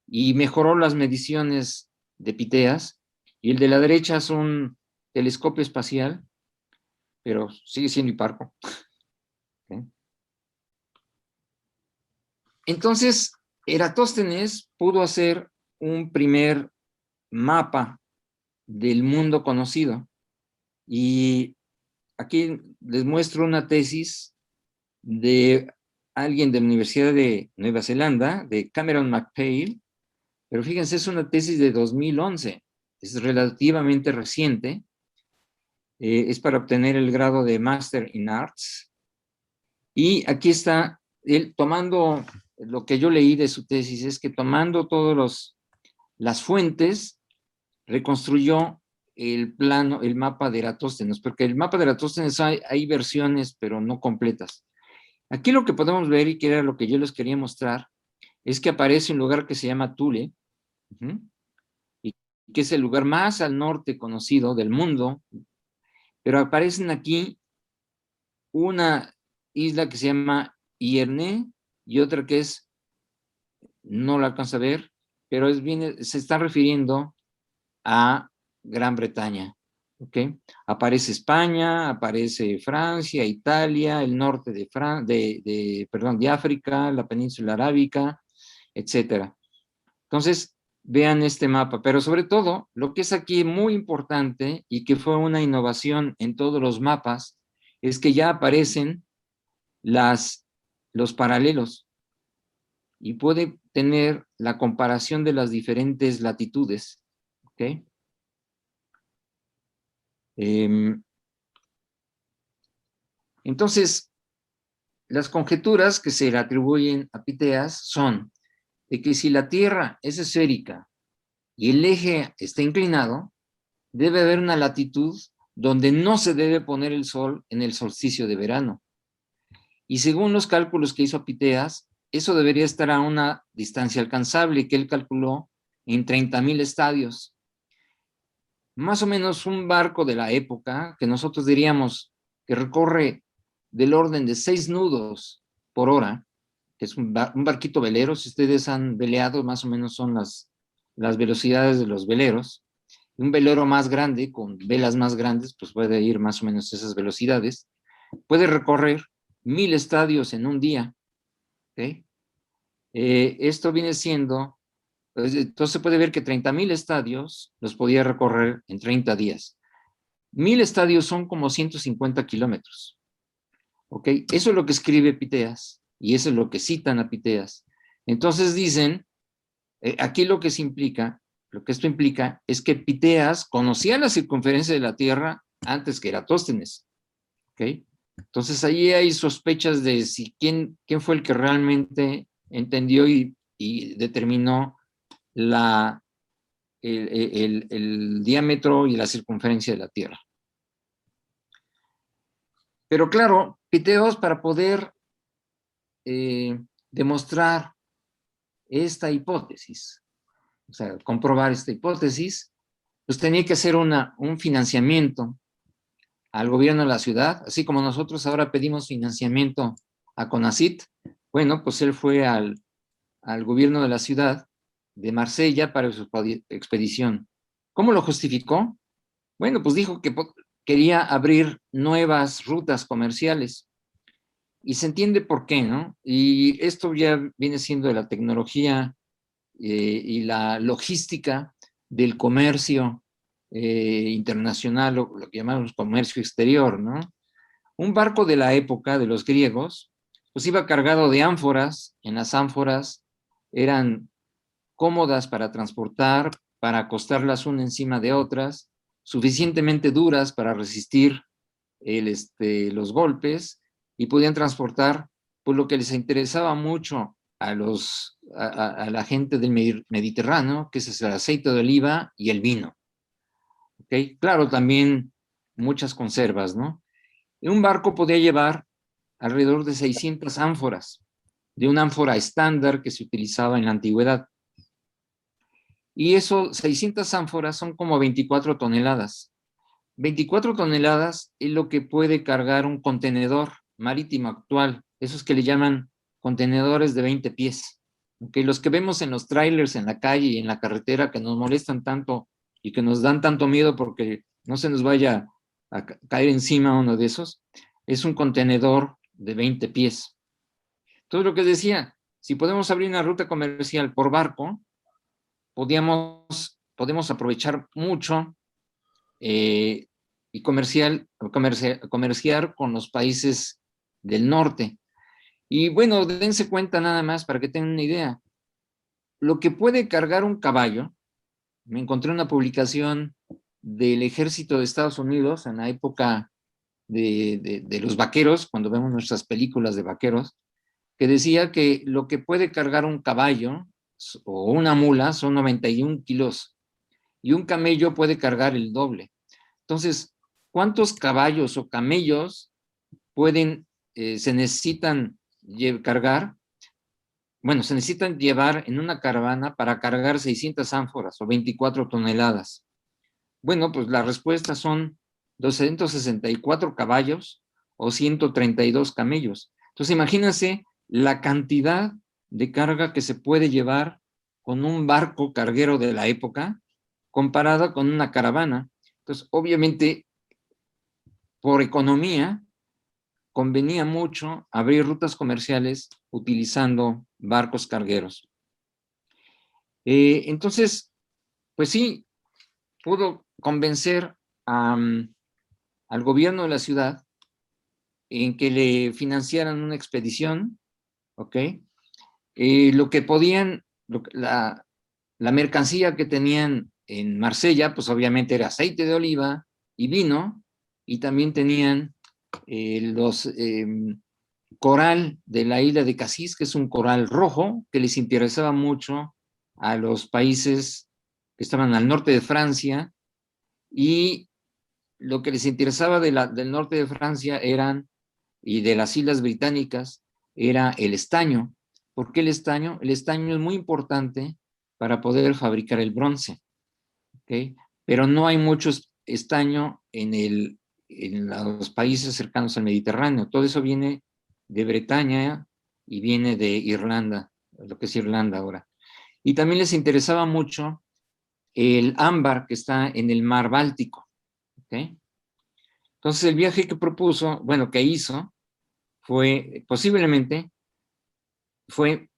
y mejoró las mediciones de Piteas. Y el de la derecha es un telescopio espacial, pero sigue siendo Hiparco. ¿Okay? Entonces, Eratóstenes pudo hacer un primer mapa del mundo conocido. Y aquí les muestro una tesis de alguien de la Universidad de Nueva Zelanda, de Cameron McPhail, pero fíjense, es una tesis de 2011, es relativamente reciente, es para obtener el grado de Master in Arts, y aquí está, él tomando, lo que yo leí de su tesis, es que tomando todas las fuentes, reconstruyó el plano, el mapa de Eratóstenes, porque el mapa de Eratóstenes hay versiones, pero no completas. Aquí lo que podemos ver, y que era lo que yo les quería mostrar, es que aparece un lugar que se llama Thule, y que es el lugar más al norte conocido del mundo, pero aparecen aquí una isla que se llama Ierne y otra que es, no la alcanza a ver, pero se está refiriendo a Gran Bretaña. ¿Okay? Aparece España, aparece Francia, Italia, el norte de África, la península arábica, etcétera. Entonces, vean este mapa, pero sobre todo, lo que es aquí muy importante y que fue una innovación en todos los mapas, es que ya aparecen los paralelos y puede tener la comparación de las diferentes latitudes. ¿Okay? Entonces, las conjeturas que se le atribuyen a Piteas son de que si la Tierra es esférica y el eje está inclinado, debe haber una latitud donde no se debe poner el sol en el solsticio de verano. Y según los cálculos que hizo Piteas, eso debería estar a una distancia alcanzable que él calculó en 30,000 estadios. Más o menos un barco de la época, que nosotros diríamos que recorre del orden de 6 nudos por hora, que es un barquito velero. Si ustedes han veleado, más o menos son las velocidades de los veleros. Un velero más grande, con velas más grandes, pues puede ir más o menos esas velocidades. Puede recorrer 1000 estadios en un día. ¿Okay? Esto viene siendo, entonces se puede ver que 30,000 estadios los podía recorrer en 30 días. 1000 estadios son como 150 kilómetros. ¿Ok? Eso es lo que escribe Piteas y eso es lo que citan a Piteas. Entonces dicen, aquí lo que esto implica es que Piteas conocía la circunferencia de la Tierra antes que Eratóstenes. ¿Ok? Entonces ahí hay sospechas de quién fue el que realmente entendió y determinó el diámetro y la circunferencia de la Tierra. Pero claro, Piteos, para poder demostrar esta hipótesis, o sea, comprobar esta hipótesis, pues tenía que hacer un financiamiento al gobierno de la ciudad, así como nosotros ahora pedimos financiamiento a CONACYT. Bueno, pues él fue al gobierno de la ciudad de Marsella para su expedición. ¿Cómo lo justificó? Bueno, pues dijo que quería abrir nuevas rutas comerciales. Y se entiende por qué, ¿no? Y esto ya viene siendo de la tecnología y la logística del comercio internacional, lo que llamamos comercio exterior, ¿no? Un barco de la época de los griegos, pues iba cargado de ánforas. En las ánforas eran cómodas para transportar, para acostarlas una encima de otras, suficientemente duras para resistir los golpes, y podían transportar pues lo que les interesaba mucho a la gente del Mediterráneo, que es el aceite de oliva y el vino. ¿Okay? Claro, también muchas conservas, ¿no? Y un barco podía llevar alrededor de 600 ánforas, de una ánfora estándar que se utilizaba en la antigüedad. Y eso, 600 ánforas son como 24 toneladas. 24 toneladas es lo que puede cargar un contenedor marítimo actual, esos que le llaman contenedores de 20 pies. ¿Okay? Los que vemos en los trailers en la calle y en la carretera que nos molestan tanto y que nos dan tanto miedo porque no se nos vaya a caer encima uno de esos, es un contenedor de 20 pies. Entonces lo que decía, si podemos abrir una ruta comercial por barco, podemos aprovechar mucho y comerciar con los países del norte. Y bueno, dense cuenta nada más para que tengan una idea. Lo que puede cargar un caballo, me encontré una publicación del ejército de Estados Unidos en la época de los vaqueros, cuando vemos nuestras películas de vaqueros, que decía que lo que puede cargar un caballo o una mula son 91 kilos y un camello puede cargar el doble. Entonces, ¿cuántos caballos o camellos se necesitan cargar? Bueno, se necesitan llevar en una caravana para cargar 600 ánforas o 24 toneladas. Bueno, pues la respuesta son 264 caballos o 132 camellos. Entonces, imagínense la cantidad de carga que se puede llevar con un barco carguero de la época comparada con una caravana. Entonces, obviamente, por economía, convenía mucho abrir rutas comerciales utilizando barcos cargueros. Entonces, pues sí, pudo convencer al gobierno de la ciudad en que le financiaran una expedición, ¿ok? Lo que podían, la mercancía que tenían en Marsella, pues obviamente era aceite de oliva y vino, y también tenían los coral de la isla de Casís, que es un coral rojo, que les interesaba mucho a los países que estaban al norte de Francia, y lo que les interesaba del norte de Francia y de las islas británicas, era el estaño. ¿Por qué el estaño? El estaño es muy importante para poder fabricar el bronce, ¿okay? Pero no hay mucho estaño en los países cercanos al Mediterráneo. Todo eso viene de Bretaña y viene de Irlanda, lo que es Irlanda ahora. Y también les interesaba mucho el ámbar que está en el mar Báltico, ¿okay? Entonces el viaje que propuso, bueno, que hizo, fue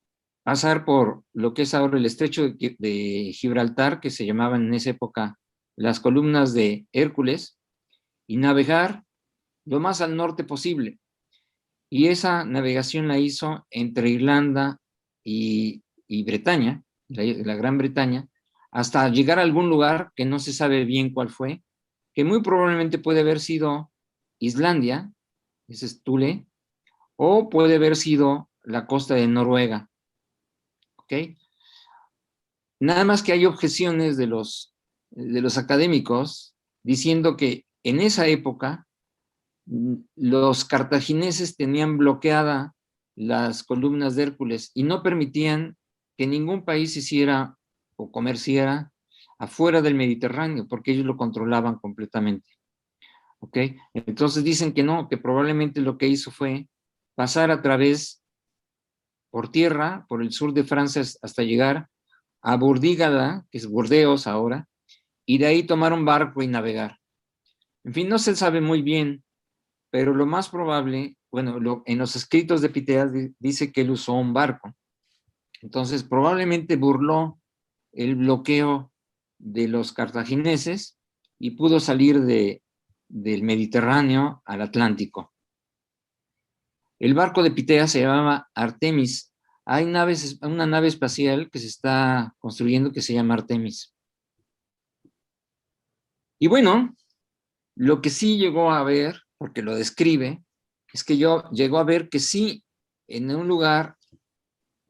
pasar por lo que es ahora el estrecho de Gibraltar, que se llamaban en esa época las columnas de Hércules, y navegar lo más al norte posible. Y esa navegación la hizo entre Irlanda y Bretaña, la Gran Bretaña, hasta llegar a algún lugar que no se sabe bien cuál fue, que muy probablemente puede haber sido Islandia, ese es Thule, o puede haber sido la costa de Noruega, ¿ok? Nada más que hay objeciones de los académicos diciendo que en esa época los cartagineses tenían bloqueada las columnas de Hércules y no permitían que ningún país hiciera o comerciara afuera del Mediterráneo, porque ellos lo controlaban completamente. ¿Ok? Entonces dicen que no, que probablemente lo que hizo fue pasar a través por tierra, por el sur de Francia, hasta llegar a Burdígada, que es Burdeos ahora, y de ahí tomar un barco y navegar. En fin, no se sabe muy bien, pero lo más probable, bueno, en los escritos de Piteas dice que él usó un barco. Entonces, probablemente burló el bloqueo de los cartagineses y pudo salir del Mediterráneo al Atlántico. El barco de Piteas se llamaba Artemis. Hay una nave espacial que se está construyendo que se llama Artemis. Y bueno, lo que sí llegó a ver, porque lo describe, es que llegó a ver que sí, en un lugar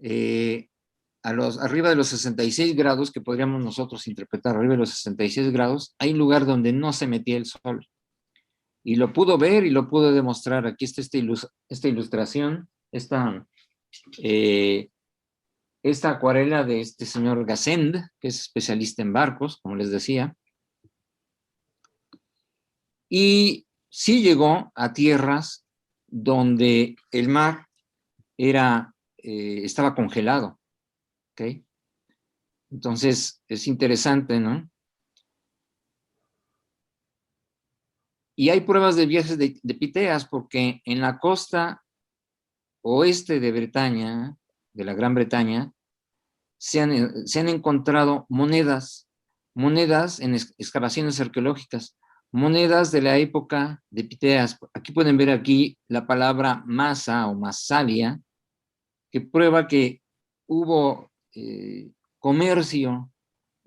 arriba de los 66 grados, que podríamos nosotros interpretar arriba de los 66 grados, hay un lugar donde no se metía el sol. Y lo pudo ver y lo pudo demostrar. Aquí está esta ilustración, esta acuarela de este señor Gasend, que es especialista en barcos, como les decía. Y sí llegó a tierras donde el mar estaba congelado, ¿ok? Entonces, es interesante, ¿no? Y hay pruebas de viajes de piteas, porque en la costa oeste de Bretaña, de la Gran Bretaña, se han encontrado monedas en excavaciones arqueológicas, monedas de la época de Piteas. Aquí pueden ver la palabra masa o masalia, que prueba que hubo comercio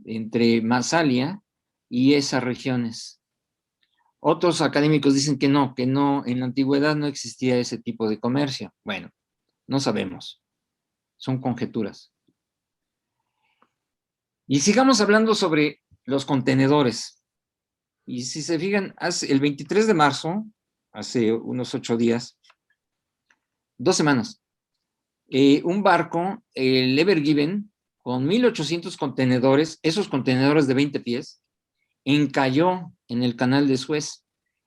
entre Masalia y esas regiones. Otros académicos dicen que no, en la antigüedad no existía ese tipo de comercio. Bueno, no sabemos, son conjeturas. Y sigamos hablando sobre los contenedores. Y si se fijan, el 23 de marzo, hace unos 8 días, 2 semanas, un barco, el Ever Given, con 1,800 contenedores, esos contenedores de 20 pies, encalló en el canal de Suez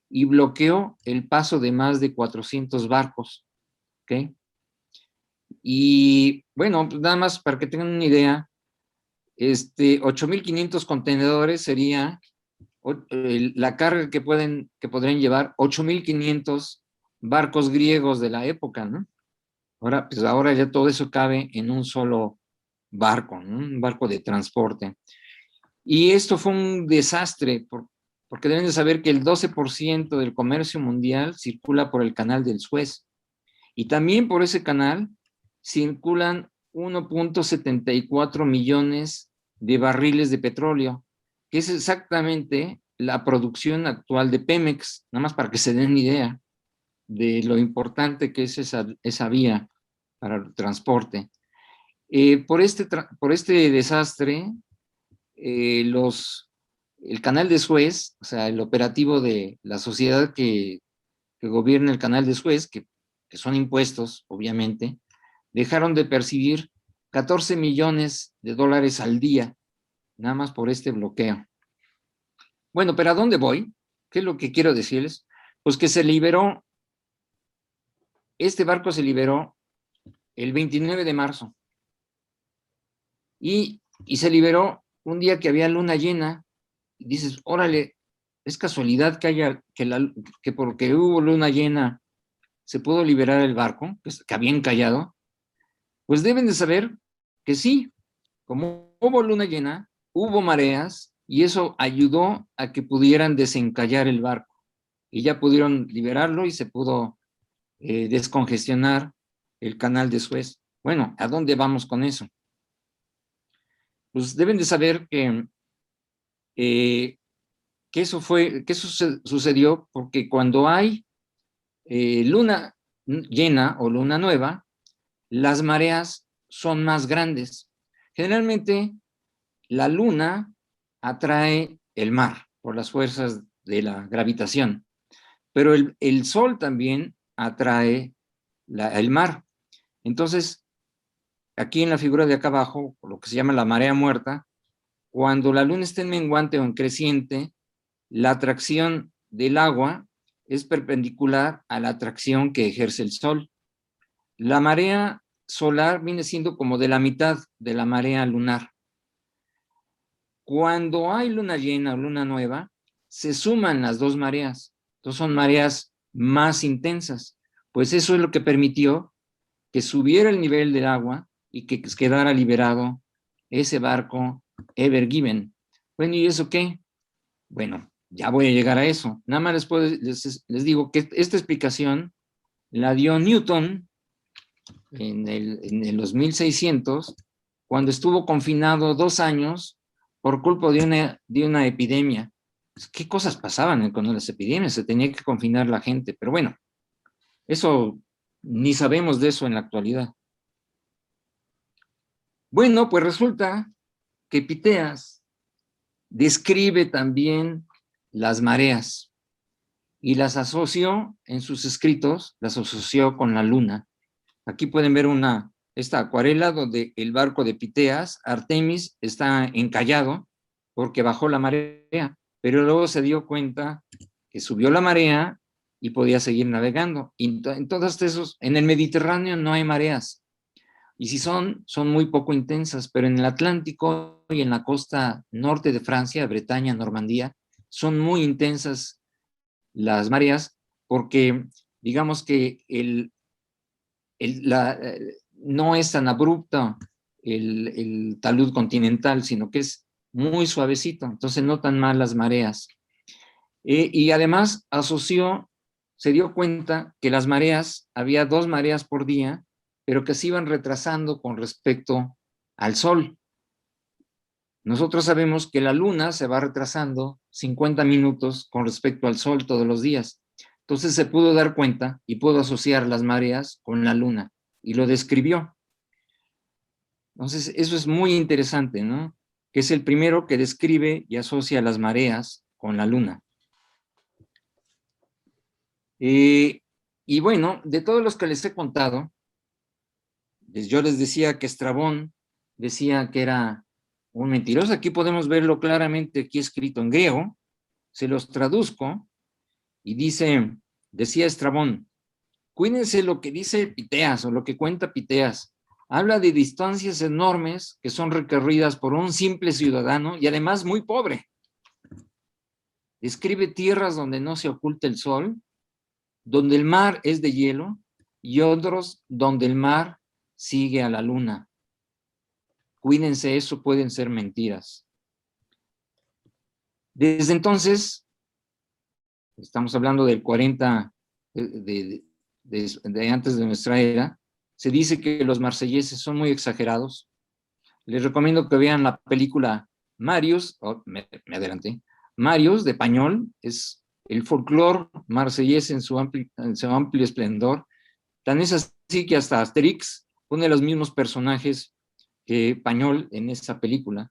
y bloqueó el paso de más de 400 barcos. ¿Ok? Y bueno, pues nada más para que tengan una idea, 8,500 contenedores sería la carga que podrían llevar 8,500 barcos griegos de la época, ¿no? Ahora ya todo eso cabe en un solo barco, ¿no? Un barco de transporte. Y esto fue un desastre, porque deben de saber que el 12% del comercio mundial circula por el canal del Suez. Y también por ese canal circulan 1,74 millones de barriles de petróleo, que es exactamente la producción actual de Pemex, nada más para que se den idea de lo importante que es esa vía para el transporte. Por este desastre, el canal de Suez, o sea, el operativo de la sociedad que gobierna el canal de Suez, que son impuestos, obviamente, dejaron de percibir 14 millones de dólares al día, nada más por este bloqueo. Bueno, pero ¿a dónde voy? ¿Qué es lo que quiero decirles? Pues que este barco se liberó el 29 de marzo y se liberó un día que había luna llena. Y dices, órale, es casualidad que porque hubo luna llena se pudo liberar el barco, que había encallado. Pues deben de saber que sí, como hubo luna llena, hubo mareas, y eso ayudó a que pudieran desencallar el barco. Y ya pudieron liberarlo y se pudo descongestionar el canal de Suez. Bueno, ¿a dónde vamos con eso? Pues deben de saber que eso sucedió porque cuando hay luna llena o luna nueva, las mareas son más grandes. Generalmente, la luna atrae el mar por las fuerzas de la gravitación, pero el sol también atrae el mar. Entonces, aquí en la figura de acá abajo, lo que se llama la marea muerta, cuando la luna está en menguante o en creciente, la atracción del agua es perpendicular a la atracción que ejerce el sol. La marea solar viene siendo como de la mitad de la marea lunar. Cuando hay luna llena o luna nueva, se suman las dos mareas. Entonces son mareas más intensas. Pues eso es lo que permitió que subiera el nivel del agua y que quedara liberado ese barco Ever Given. Bueno, ¿y eso qué? Bueno, ya voy a llegar a eso. Nada más les digo que esta explicación la dio Newton en los 1600, cuando estuvo confinado 2 años por culpa de una epidemia. ¿Qué cosas pasaban con las epidemias? Se tenía que confinar la gente, pero bueno, eso ni sabemos de eso en la actualidad. Bueno, pues resulta que Piteas describe también las mareas y las asoció en sus escritos, las asoció con la luna. Aquí pueden ver esta acuarela donde el barco de Piteas, Artemis, está encallado porque bajó la marea, pero luego se dio cuenta que subió la marea y podía seguir navegando. Y en todos esos, en el Mediterráneo no hay mareas. Y si son muy poco intensas, pero en el Atlántico y en la costa norte de Francia, Bretaña, Normandía, son muy intensas las mareas porque digamos que no es tan abrupto el talud continental, sino que es muy suavecito, entonces no tan mal las mareas. Y además se dio cuenta que las mareas, había 2 mareas por día, pero que se iban retrasando con respecto al Sol. Nosotros sabemos que la Luna se va retrasando 50 minutos con respecto al Sol todos los días. Entonces se pudo dar cuenta y pudo asociar las mareas con la Luna y lo describió. Entonces eso es muy interesante, ¿no? Que es el primero que describe y asocia las mareas con la Luna. Y bueno, de todos los que les he contado, yo les decía que Estrabón decía que era un mentiroso. Aquí podemos verlo claramente, aquí escrito en griego. Se los traduzco y decía Estrabón, cuídense lo que dice Piteas o lo que cuenta Piteas. Habla de distancias enormes que son recorridas por un simple ciudadano y además muy pobre. Describe tierras donde no se oculta el sol, donde el mar es de hielo y otros donde el mar sigue a la luna. Cuídense, eso pueden ser mentiras. Desde entonces, estamos hablando del 40 de antes de nuestra era, se dice que los marselleses son muy exagerados. Les recomiendo que vean la película Marius, me adelanté, Marius de Pañol, es el folclore marsellés en su amplio esplendor. Tan es así que hasta Asterix pone los mismos personajes que Pañol en esa película.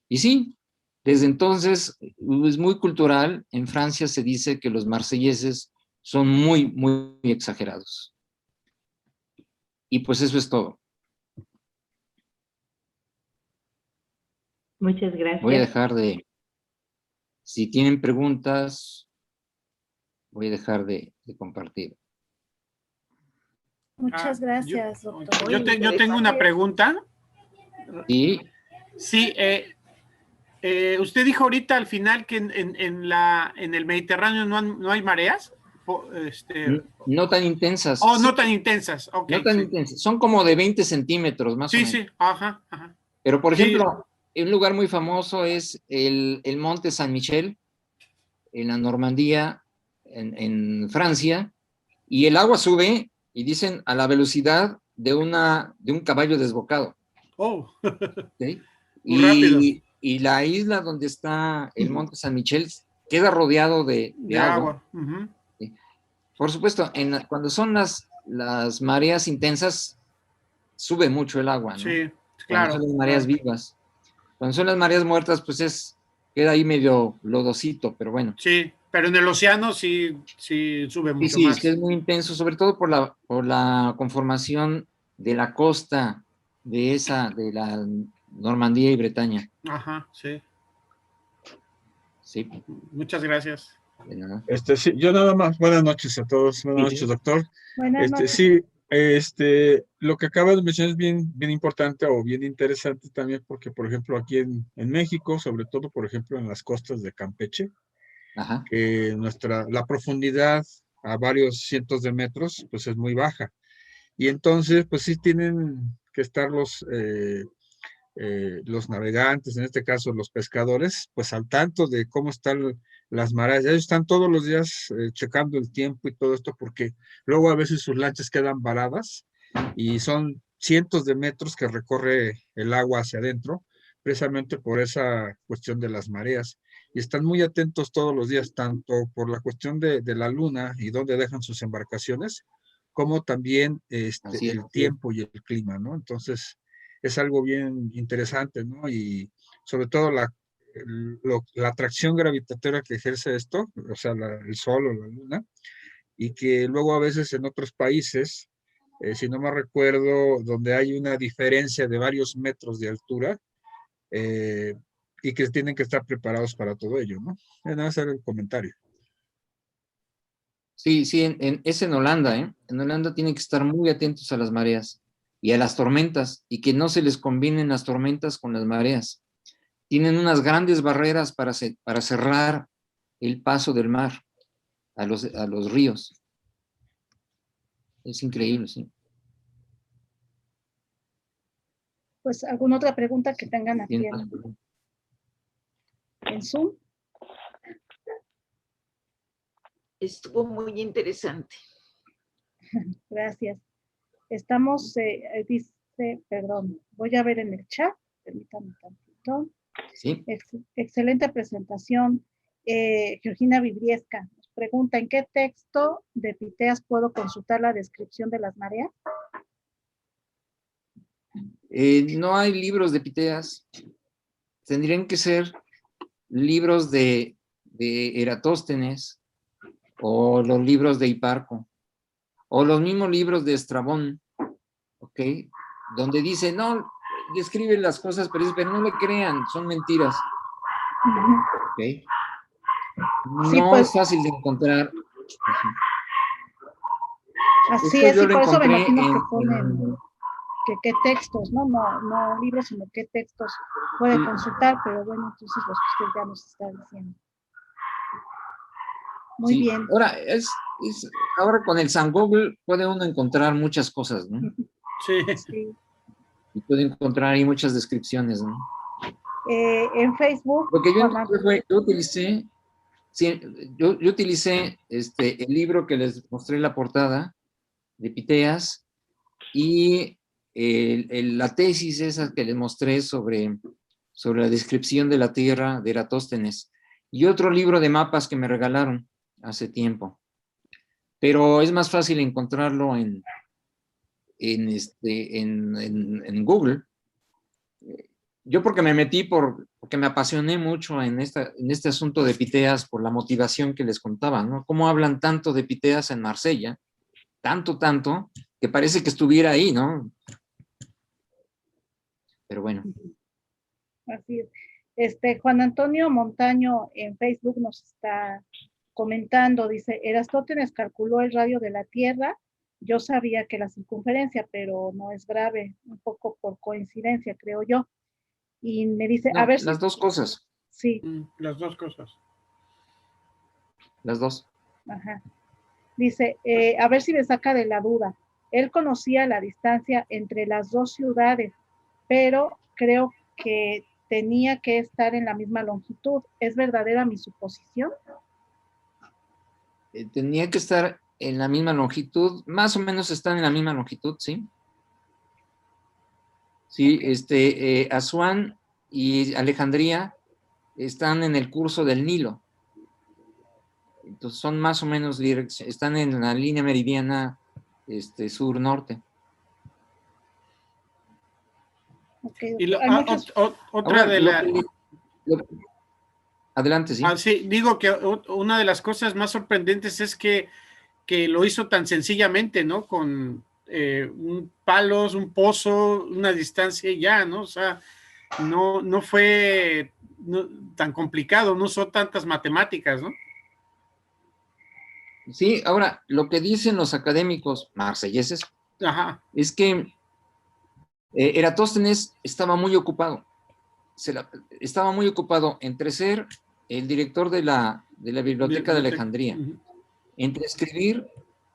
Y sí, desde entonces es muy cultural. En Francia se dice que los marselleses son muy, muy exagerados. Y pues eso es todo. Muchas gracias. Voy a dejar si tienen preguntas, voy a dejar de compartir. Muchas gracias, doctor. Yo tengo una pregunta. Sí. Sí, usted dijo ahorita al final que en el Mediterráneo no hay mareas. No tan intensas. Oh, sí. No tan intensas. Okay, no tan intensas. Son como de 20 centímetros más o menos. Sí, ajá. Pero, por ejemplo, un lugar muy famoso es el Monte San Michel, en la Normandía, en Francia, y el agua sube, y dicen, a la velocidad de un caballo desbocado. Oh. ¿Sí? Muy rápido. Y la isla donde está el Monte San Michel queda rodeado de agua. ¿Sí? Por supuesto, cuando son las mareas intensas, sube mucho el agua, ¿no? Sí, claro. Cuando son las mareas vivas. Cuando son las mareas muertas, pues queda ahí medio lodosito, pero bueno. Sí, pero en el océano sí sube mucho más. Sí, es muy intenso, sobre todo por la conformación de la costa de la Normandía y Bretaña. Ajá, sí. Sí. Muchas gracias. De nada. Sí, yo nada más, buenas noches a todos, buenas noches, doctor. Buenas noches. Sí, lo que acaba de mencionar es bien importante o bien interesante también, porque, por ejemplo, aquí en México, sobre todo, por ejemplo, en las costas de Campeche, Ajá. que la profundidad a varios cientos de metros, pues es muy baja. Y entonces, pues sí tienen que estar los navegantes, en este caso los pescadores, pues al tanto de cómo están las mareas. Ellos están todos los días checando el tiempo y todo esto, porque luego a veces sus lanchas quedan varadas y son cientos de metros que recorre el agua hacia adentro, precisamente por esa cuestión de las mareas. Y están muy atentos todos los días, tanto por la cuestión de la luna y dónde dejan sus embarcaciones, como también el tiempo y el clima, ¿no? Entonces, es algo bien interesante, ¿no? Y sobre todo la atracción gravitatoria que ejerce esto, o sea, el Sol o la Luna, y que luego a veces en otros países, si no me recuerdo, donde hay una diferencia de varios metros de altura, y que tienen que estar preparados para todo ello, ¿no? Nada más era el comentario. Sí, sí, es en Holanda, ¿eh? En Holanda tienen que estar muy atentos a las mareas y a las tormentas, y que no se les combinen las tormentas con las mareas. Tienen unas grandes barreras para cerrar el paso del mar a los ríos. Es increíble, sí. Pues, ¿alguna otra pregunta que tengan aquí en Zoom? Estuvo muy interesante. Gracias. Estamos, dice, perdón, voy a ver en el chat, permítanme un tantito. Sí. Excelente presentación. Georgina Vibriesca nos pregunta, ¿en qué texto de Piteas puedo consultar la descripción de las mareas? No hay libros de Piteas. Tendrían que ser libros de Eratóstenes, o los libros de Hiparco, o los mismos libros de Estrabón, ¿ok? Donde dice, no, describe las cosas, pero no le crean, son mentiras. ¿Ok? No sí, pues, es fácil de encontrar. Así es, y por eso me imagino que ponen qué textos, ¿no? No libros, sino qué textos puede consultar, pero bueno, entonces los que usted ya nos está diciendo. Muy bien. Ahora con el San Google puede uno encontrar muchas cosas, ¿no? Sí. Y puede encontrar ahí muchas descripciones, ¿no? En Facebook. Lo que yo utilicé, sí, yo utilicé el libro que les mostré en la portada de Piteas, y la tesis esa que les mostré sobre la descripción de la Tierra de Eratóstenes, y otro libro de mapas que me regalaron hace tiempo. Pero es más fácil encontrarlo en Google. Yo porque me metí porque me apasioné mucho en este asunto de Piteas, por la motivación que les contaba, ¿no? Cómo hablan tanto de Piteas en Marsella, tanto, que parece que estuviera ahí, ¿no? Pero bueno. Así es. Juan Antonio Montaño en Facebook nos está comentando, dice, Eratóstenes calculó el radio de la Tierra, yo sabía que la circunferencia, pero no es grave, un poco por coincidencia, creo yo. Y me dice, No, a ver las dos cosas. Sí. Las dos cosas. Las dos. Ajá. Dice, a ver si me saca de la duda. Él conocía la distancia entre las dos ciudades, pero creo que tenía que estar en la misma longitud. ¿Es verdadera mi suposición? Tenía que estar en la misma longitud, más o menos están en la misma longitud, ¿sí? Sí, Asuán y Alejandría están en el curso del Nilo. Entonces son más o menos están en la línea meridiana sur-norte. Okay, y otra de las... Adelante, sí. Sí, digo que una de las cosas más sorprendentes es que lo hizo tan sencillamente, ¿no? Con palos, un pozo, una distancia y ya, ¿no? O sea, no fue tan complicado, no usó tantas matemáticas, ¿no? Sí, ahora, lo que dicen los académicos marselleses es que Eratóstenes estaba muy ocupado. Estaba muy ocupado entre ser el director de la Biblioteca de Alejandría, entre escribir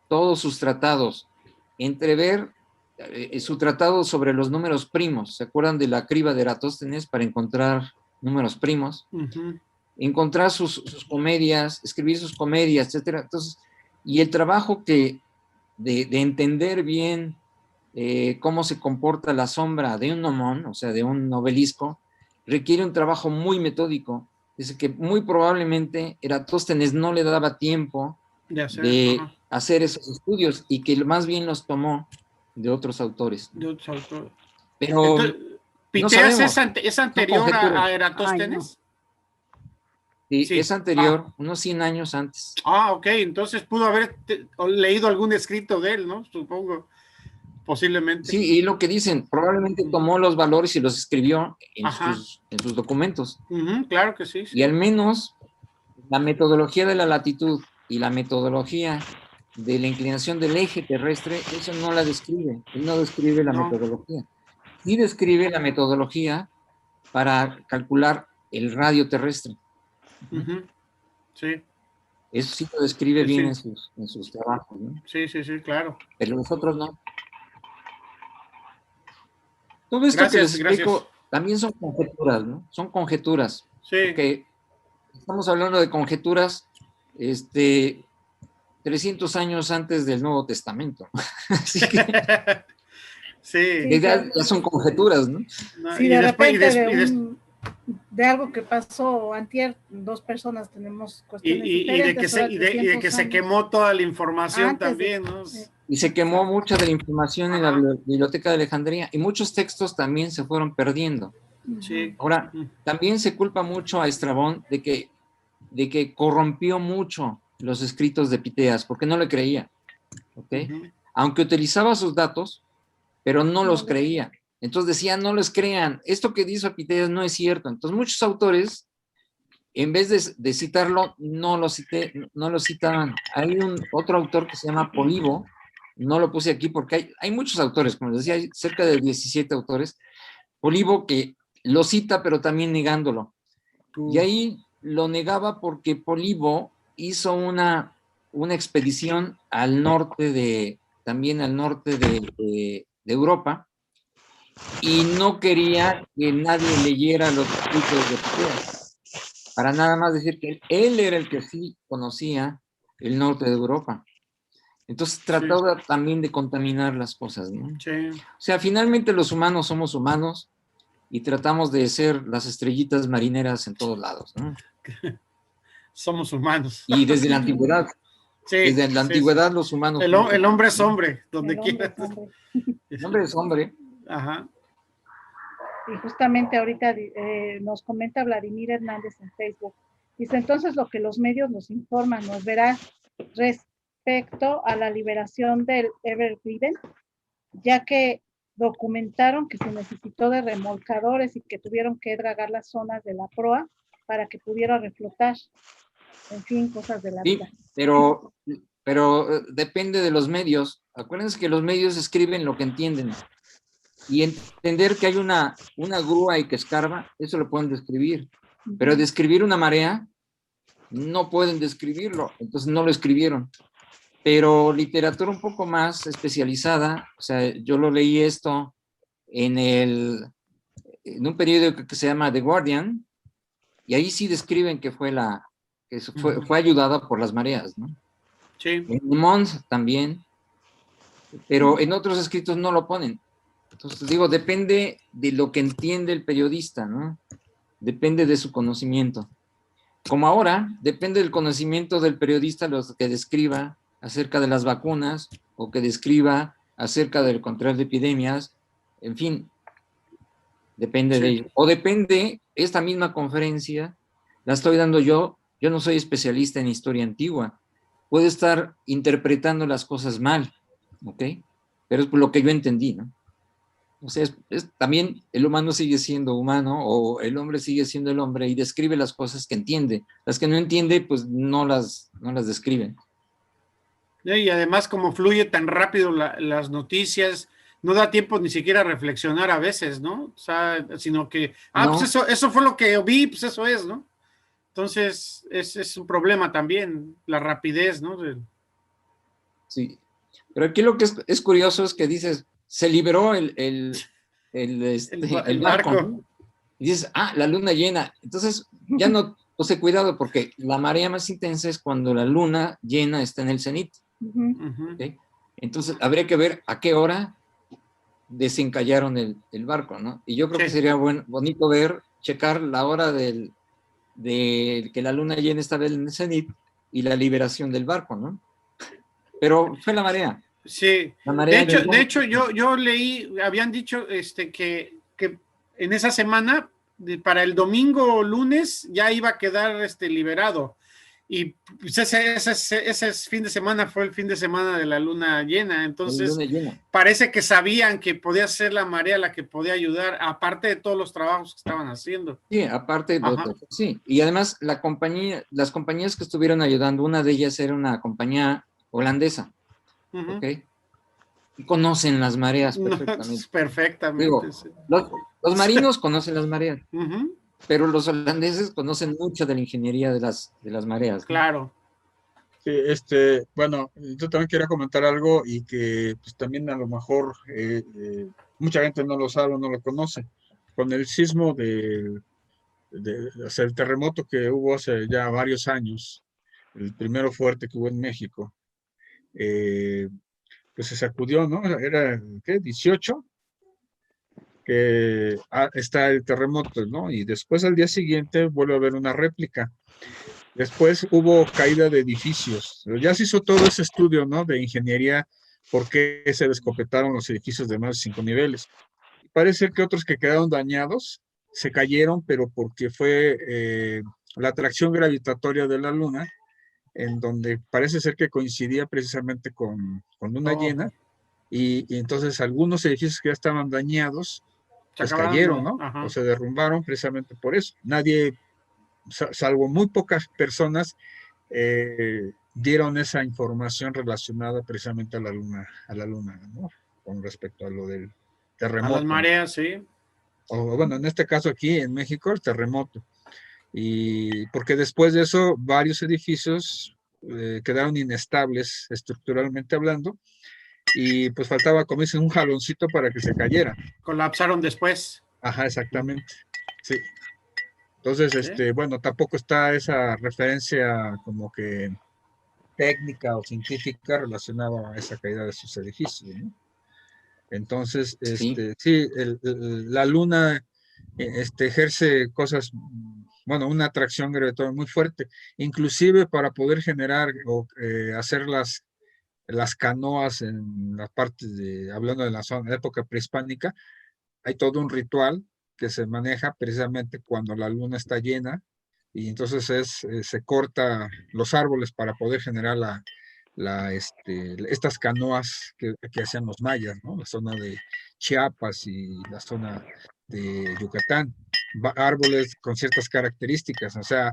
todos sus tratados, entre ver su tratado sobre los números primos. ¿Se acuerdan de la criba de Eratóstenes para encontrar números primos? Encontrar sus comedias, escribir sus comedias, etcétera. Entonces, y el trabajo de entender bien cómo se comporta la sombra de un gnomón, o sea, de un obelisco, requiere un trabajo muy metódico. Dice que muy probablemente Eratóstenes no le daba tiempo de hacer esos estudios, y que más bien los tomó de otros autores. De otros autores. Pero Entonces, no ¿Piteas sabemos. es anterior conjeturas. a Eratóstenes? Sí, Sí. es anterior, unos 100 años antes. Ok, entonces pudo haber leído algún escrito de él, ¿no? Supongo, posiblemente. Sí, y lo que dicen, probablemente tomó los valores y los escribió en Ajá. sus documentos. Claro que sí, sí. Y al menos la metodología de la latitud y la metodología de la inclinación del eje terrestre, eso no la describe. Él no describe la No. metodología. Sí describe la metodología para calcular el radio terrestre. Sí, Eso sí lo describe bien sí, en sus trabajos, ¿no? sí, claro. Pero nosotros no. Todo esto que les Gracias. explico también son conjeturas, ¿no? Son conjeturas. Sí. Porque estamos hablando de conjeturas 300 años antes del Nuevo Testamento. Así que Sí. ya son conjeturas, ¿no? Si de repente de algo que pasó antier, dos personas tenemos cuestiones diferentes. Y de que se quemó toda la información también, ¿no? Y se quemó mucha de la información en la Biblioteca de Alejandría y muchos textos también se fueron perdiendo. Sí. Ahora, también se culpa mucho a Estrabón de que corrompió mucho los escritos de Piteas, porque no le creía, ¿ok? Aunque utilizaba sus datos, pero no los creía. Entonces decía, no les crean, esto que dice Piteas no es cierto. Entonces muchos autores, en vez de citarlo, no lo citaban. Hay otro autor que se llama Polibo, no lo puse aquí porque hay muchos autores, como les decía, hay cerca de 17 autores. Polibo que lo cita, pero también negándolo. Y ahí lo negaba porque Polibo hizo una expedición al norte también al norte de Europa, y no quería que nadie leyera los escritos de Piteas, para nada más decir que él era el que sí conocía el norte de Europa. Entonces trataba también de contaminar las cosas, ¿no? Sí. O sea, finalmente los humanos somos humanos y tratamos de ser las estrellitas marineras en todos lados, ¿no? Somos humanos. Y desde la antigüedad. Sí, desde la antigüedad los humanos... El hombre es hombre, donde quiera. El hombre es hombre. Ajá. Y justamente ahorita nos comenta Vladimir Hernández en Facebook. Dice, entonces lo que los medios nos informan, nos verá respecto a la liberación del Ever Given, ya que documentaron que se necesitó de remolcadores y que tuvieron que dragar las zonas de la proa para que pudiera reflotar. En fin, cosas de la vida. Pero depende de los medios. Acuérdense que los medios escriben lo que entienden. Y entender que hay una grúa y que escarba, eso lo pueden describir. Pero describir una marea, no pueden describirlo. Entonces no lo escribieron. Pero literatura un poco más especializada, o sea, yo lo leí esto en un periódico que se llama The Guardian, y ahí sí describen que fue ayudada por las mareas, ¿no? Sí. En Le Monde también, pero en otros escritos no lo ponen. Entonces digo, depende de lo que entiende el periodista, ¿no? Depende de su conocimiento. Como ahora, depende del conocimiento del periodista lo que describa acerca de las vacunas o que describa acerca del control de epidemias, en fin, depende de ello. O depende, esta misma conferencia la estoy dando yo no soy especialista en historia antigua, puedo estar interpretando las cosas mal, ¿ok? Pero es por lo que yo entendí, ¿no? O sea, también el humano sigue siendo humano, o el hombre sigue siendo el hombre y describe las cosas que entiende. Las que no entiende, pues no las describen. Y además, como fluye tan rápido las noticias, no da tiempo ni siquiera a reflexionar a veces, ¿no? O sea, sino que, no. pues eso fue lo que vi, pues eso es, ¿no? Entonces, es un problema también, la rapidez, ¿no? Sí, pero aquí lo que es curioso es que dices, se liberó el barco, ¿no? Y dices, la luna llena. Entonces, ya no puse cuidado porque la marea más intensa es cuando la luna llena está en el cenit. ¿Okay? Entonces, habría que ver a qué hora desencallaron el barco, ¿no? Y yo creo que sería bonito checar la hora de que la luna llena estaba en el cenit y la liberación del barco, ¿no? Pero fue la marea. Sí, La marea de hecho yo leí, habían dicho que en esa semana, para el domingo o lunes, ya iba a quedar liberado. Y pues ese fin de semana fue el fin de semana de la luna llena. Entonces, luna llena. parece que sabían que podía ser la marea la que podía ayudar, aparte de todos los trabajos que estaban haciendo. Sí, aparte, Ajá. sí. Y además las compañías que estuvieron ayudando, una de ellas era una compañía holandesa, Ujú. ¿ok? Y conocen las mareas No, perfectamente. perfectamente. Digo, Sí. los marinos conocen las mareas, Ujú. pero los holandeses conocen mucho de la ingeniería de las mareas, ¿no? Claro. Sí, bueno, yo también quería comentar algo y que pues también a lo mejor mucha gente no lo sabe o no lo conoce. Con el sismo o sea, el terremoto que hubo hace ya varios años, el primero fuerte que hubo en México, eh, pues se sacudió, ¿no? Era, ¿qué? 18, que está el terremoto, ¿no? Y después al día siguiente vuelve a haber una réplica. Después hubo caída de edificios. Ya se hizo todo ese estudio, ¿no? De ingeniería, por qué se descopetaron los edificios de más de 5 niveles. Parece que otros que quedaron dañados se cayeron, pero porque fue la atracción gravitatoria de la Luna, en donde parece ser que coincidía precisamente con Luna llena, y entonces algunos edificios que ya estaban dañados, Se pues acabaron cayeron, de. ¿no? Ajá. O se derrumbaron precisamente por eso. Nadie, salvo muy pocas personas, dieron esa información relacionada precisamente a la luna, ¿no? Con respecto a lo del A las terremoto, ¿no? mareas, sí. O bueno, en este caso aquí en México, el terremoto. Y porque después de eso, varios edificios quedaron inestables estructuralmente hablando, y pues faltaba, como dicen, un jaloncito para que se cayera. Colapsaron después. Ajá, exactamente. Sí. Entonces, ¿Sí? bueno, tampoco está esa referencia como que técnica o científica relacionada a esa caída de sus edificios, ¿no? Entonces, Sí. sí, la luna ejerce cosas, bueno, una atracción gravitatoria muy fuerte, inclusive para poder generar o hacer las canoas en las partes hablando de la zona, época prehispánica, hay todo un ritual que se maneja precisamente cuando la luna está llena, y entonces se corta los árboles para poder generar estas canoas que hacían los mayas, ¿no? La zona de Chiapas y la zona de Yucatán, árboles con ciertas características, o sea,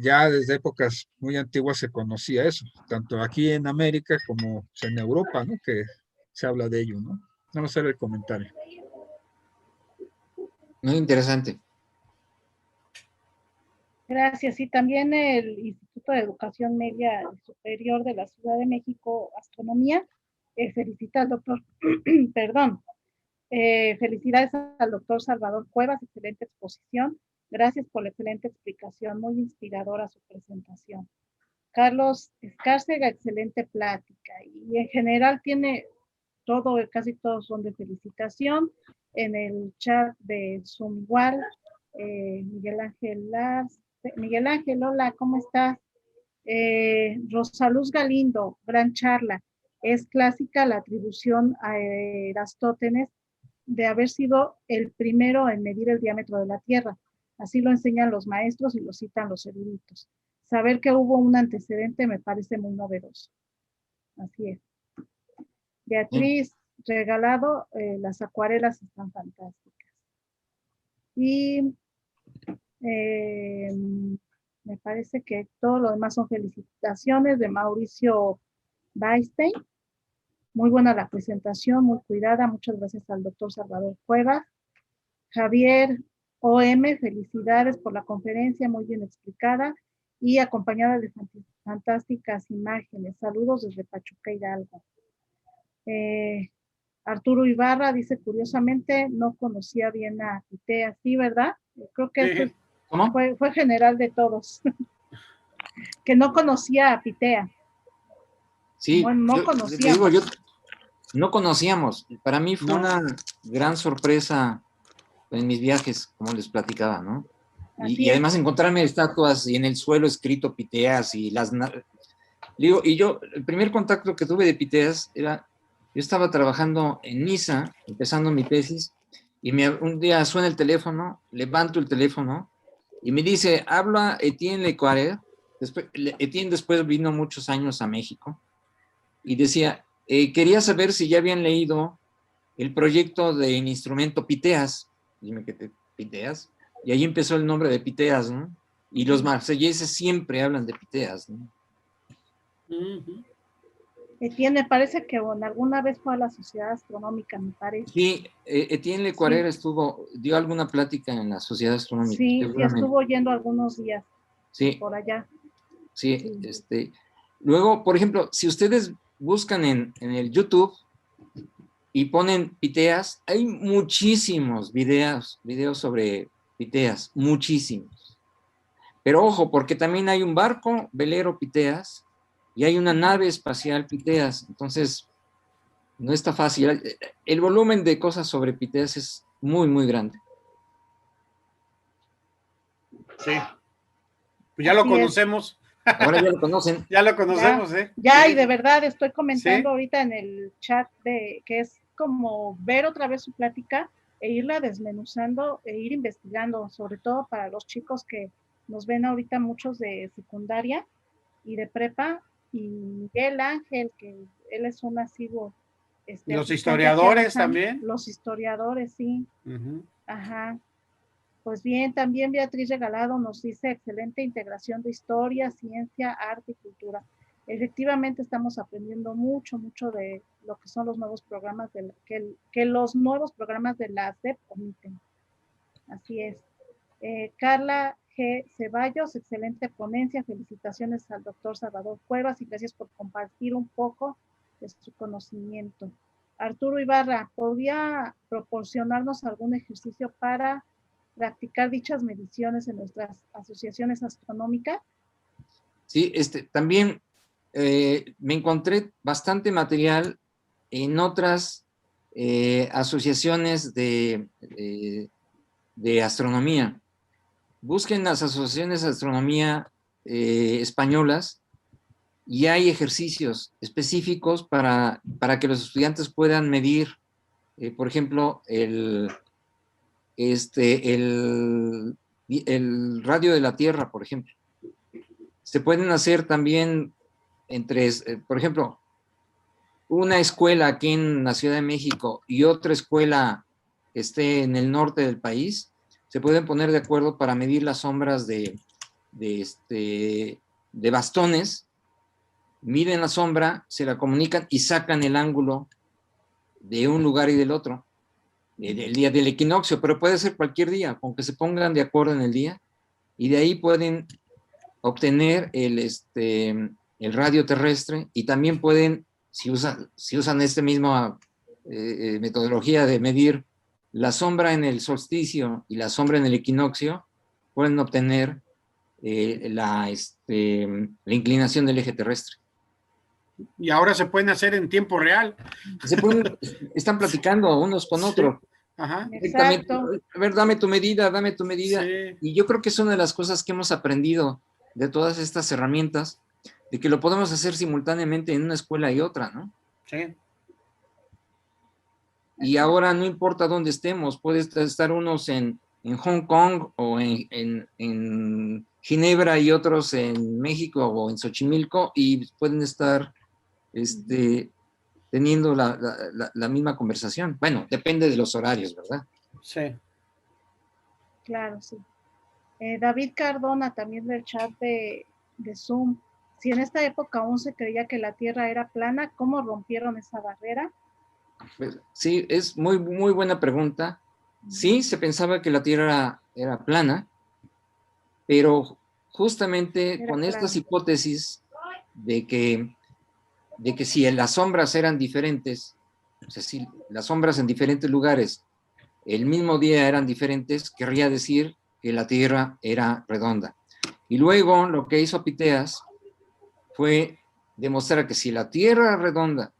ya desde épocas muy antiguas se conocía eso, tanto aquí en América como pues, en Europa, ¿no? Que se habla de ello, ¿no? Vamos a hacer el comentario. Muy interesante. Gracias. Y también el Instituto de Educación Media y Superior de la Ciudad de México, Astronomía, felicita al doctor, perdón, felicidades al doctor Salvador Cuevas, excelente exposición. Gracias por la excelente explicación, muy inspiradora su presentación. Carlos Escárcega, excelente plática. Y en general tiene todo, casi todos son de felicitación. En el chat de Zoom igual, Miguel Ángel, hola, ¿cómo estás? Rosaluz Galindo, gran charla. Es clásica la atribución a Erastótenes de haber sido el primero en medir el diámetro de la Tierra. Así lo enseñan los maestros y lo citan los eruditos. Saber que hubo un antecedente me parece muy novedoso. Así es. Beatriz Regalado, las acuarelas están fantásticas. Y me parece que todo lo demás son felicitaciones de Mauricio Weinstein. Muy buena la presentación, muy cuidada. Muchas gracias al doctor Salvador Cuevas. Javier OM, felicidades por la conferencia, muy bien explicada y acompañada de fantásticas imágenes. Saludos desde Pachuca, Hidalgo. Arturo Ibarra dice, curiosamente, no conocía bien a Pitea, sí, ¿verdad? Creo que eso fue general de todos, que no conocía a Pitea. Sí, bueno, no conocíamos. No conocíamos. Para mí fue una gran sorpresa en mis viajes, como les platicaba, ¿no? Y además encontrarme estatuas y en el suelo escrito Piteas y Digo, y yo, el primer contacto que tuve de Piteas era, yo estaba trabajando en Niza, empezando mi tesis, y un día suena el teléfono, levanto el teléfono, y me dice, habla Etienne Lecoiret. Etienne después vino muchos años a México, y decía, quería saber si ya habían leído el proyecto del instrumento Piteas. Dime que Piteas. Y ahí empezó el nombre de Piteas, ¿no? Y los marselleses siempre hablan de Piteas, ¿no? Etienne, me parece que bueno, alguna vez fue a la Sociedad Astronómica, me parece. Sí, Etienne Lecoiret Sí. dio alguna plática en la Sociedad Astronómica. Sí, sí estuvo yendo algunos días sí, por allá. sí, luego, por ejemplo, si ustedes buscan en el YouTube y ponen Piteas, hay muchísimos videos sobre Piteas, muchísimos. Pero ojo, porque también hay un barco velero Piteas y hay una nave espacial Piteas. Entonces, no está fácil. El volumen de cosas sobre Piteas es muy, muy grande. Sí. Pues ya lo conocemos. Ahora ya lo conocen. Ya lo conocemos, Ya, sí. y de verdad estoy comentando ¿Sí? ahorita en el chat que es como ver otra vez su plática e irla desmenuzando e ir investigando, sobre todo para los chicos que nos ven ahorita muchos de secundaria y de prepa, y Miguel Ángel, que él es un asiduo. Los historiadores también. Los historiadores, sí. Ajá. Pues bien, también Beatriz Regalado nos dice excelente integración de historia, ciencia, arte y cultura. Efectivamente estamos aprendiendo mucho de lo que son los nuevos programas que los nuevos programas de la SEP omiten. Así es. Carla G. Ceballos, excelente ponencia. Felicitaciones al doctor Salvador Cuevas y gracias por compartir un poco de su conocimiento. Arturo Ibarra, ¿podría proporcionarnos algún ejercicio para practicar dichas mediciones en nuestras asociaciones astronómicas? Sí, también me encontré bastante material en otras asociaciones de astronomía. Busquen las asociaciones de astronomía españolas y hay ejercicios específicos para que los estudiantes puedan medir, por ejemplo, el radio de la Tierra, por ejemplo. Se pueden hacer también por ejemplo, una escuela aquí en la Ciudad de México y otra escuela que esté en el norte del país, se pueden poner de acuerdo para medir las sombras de bastones, miden la sombra, se la comunican y sacan el ángulo de un lugar y del otro, el día del equinoccio, pero puede ser cualquier día, con que se pongan de acuerdo en el día, y de ahí pueden obtener el radio terrestre, y también pueden, si usan esta misma metodología de medir la sombra en el solsticio y la sombra en el equinoccio, pueden obtener la inclinación del eje terrestre. Y ahora se pueden hacer en tiempo real. Están platicando unos con otros. Ajá. Exacto. A ver, dame tu medida. Sí. Y yo creo que es una de las cosas que hemos aprendido de todas estas herramientas, de que lo podemos hacer simultáneamente en una escuela y otra, ¿no? Sí. Y ahora no importa dónde estemos, puede estar unos en Hong Kong o en Ginebra y otros en México o en Xochimilco, y pueden estar teniendo la misma conversación. Bueno, depende de los horarios, ¿verdad? Sí. Claro, sí. David Cardona, también del chat de Zoom. Si en esta época aún se creía que la Tierra era plana, ¿cómo rompieron esa barrera? Sí, es muy, muy buena pregunta. Sí, se pensaba que la Tierra era plana, pero justamente con estas hipótesis de que si las sombras eran diferentes, o sea, si las sombras en diferentes lugares el mismo día eran diferentes, querría decir que la Tierra era redonda. Y luego lo que hizo Piteas fue demostrar que si la Tierra era redonda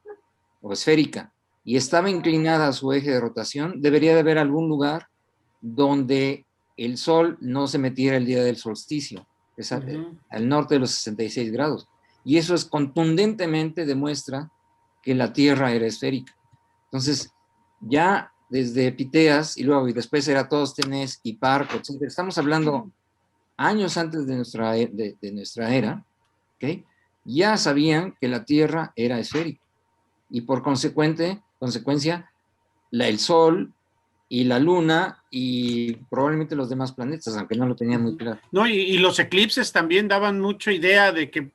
o esférica y estaba inclinada a su eje de rotación, debería de haber algún lugar donde el Sol no se metiera el día del solsticio, es al norte de los 66 grados. y eso es contundentemente demuestra que la Tierra era esférica. Entonces, ya desde Piteas, y luego y después Eratosthenes, Hiparco, etc., estamos hablando años antes de nuestra era, ¿ok? Ya sabían que la Tierra era esférica, y por consecuencia, el Sol y la Luna y probablemente los demás planetas, aunque no lo tenían muy claro. No, y los eclipses también daban mucha idea de que,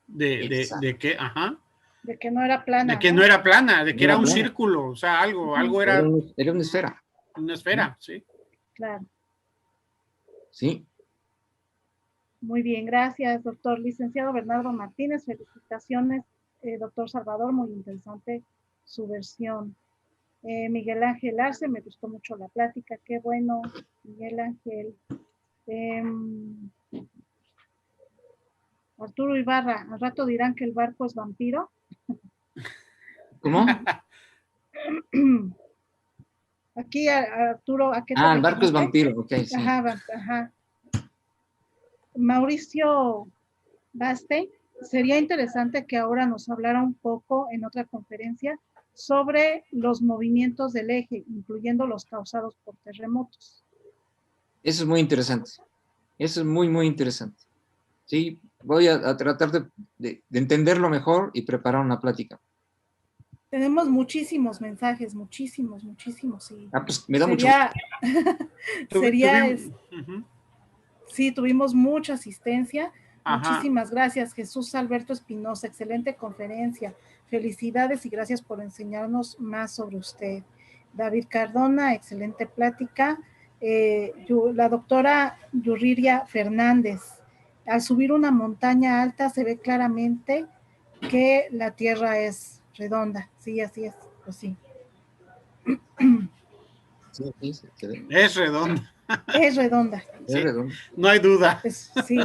ajá, De que no era plana. de que no era plana, de que era un plana. círculo, o sea, algo era Era una esfera. una esfera, sí. Claro. Sí. Muy bien, gracias, doctor. Licenciado Bernardo Martínez, felicitaciones, doctor Salvador, muy interesante su versión. Miguel Ángel Arce, me gustó mucho la plática, qué bueno, Miguel Ángel. Arturo Ibarra, al rato dirán que el barco es vampiro. ¿Cómo? Aquí, Arturo, ¿a qué te el barco es referiste? vampiro, ok, sí. Ajá. Mauricio Baste, sería interesante que ahora nos hablara un poco en otra conferencia sobre los movimientos del eje, incluyendo los causados por terremotos. Eso es muy interesante. Eso es muy, muy interesante. Sí, voy a tratar de entenderlo mejor y preparar una plática. Tenemos muchísimos mensajes, muchísimos. Y pues me da sería, Uh-huh. Sí, tuvimos mucha asistencia. Ajá. Muchísimas gracias, Jesús Alberto Espinosa. Excelente conferencia. Felicidades y gracias por enseñarnos más sobre usted. David Cardona, excelente plática. La doctora Yuriria Fernández. Al subir una montaña alta se ve claramente que la Tierra es redonda. Sí, así es. Pues sí. Sí, es redonda. Es redonda. Sí, es redonda. No hay duda. Pues, sí.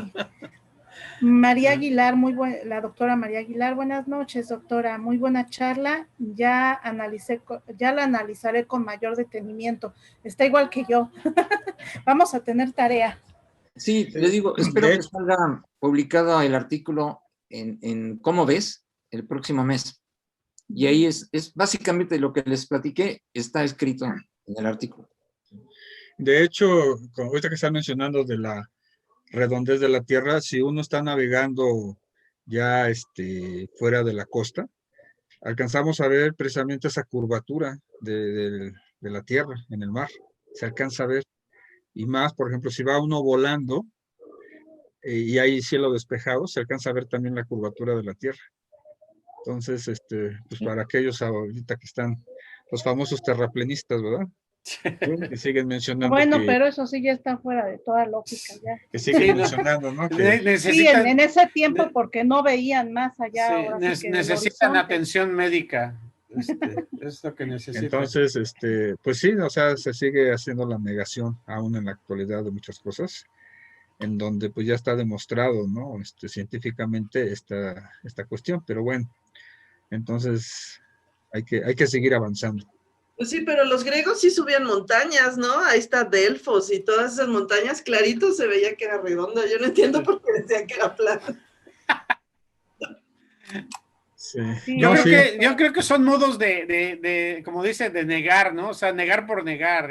María Aguilar, la doctora María Aguilar, buenas noches, doctora, muy buena charla, ya la analizaré con mayor detenimiento, está igual que yo, vamos a tener tarea. Sí, le digo, espero que salga publicado el artículo en ¿Cómo ves? El próximo mes, y ahí es básicamente lo que les platiqué, está escrito en el artículo. De hecho, ahorita que están mencionando de la redondez de la Tierra, si uno está navegando ya fuera de la costa, alcanzamos a ver precisamente esa curvatura de la Tierra en el mar, se alcanza a ver, y más, por ejemplo, si va uno volando y hay cielo despejado, se alcanza a ver también la curvatura de la Tierra. Entonces, pues para aquellos ahorita que están los famosos terraplenistas, ¿verdad? Que siguen mencionando. Bueno, pero eso sí ya está fuera de toda lógica ya. Que siguen mencionando, ¿no? Sí, en ese tiempo porque no veían más allá. Sí, necesitan atención médica. Es lo que necesitan. Entonces, pues sí, o sea, se sigue haciendo la negación aún en la actualidad de muchas cosas, en donde pues ya está demostrado, ¿no? Científicamente esta cuestión, pero bueno, entonces hay que seguir avanzando. Pues sí, pero los griegos sí subían montañas, ¿no? Ahí está Delfos y todas esas montañas, clarito se veía que era redonda. Yo no entiendo por qué decían que era plana. Sí. Yo creo que son modos de como dice, de negar, ¿no? O sea, negar por negar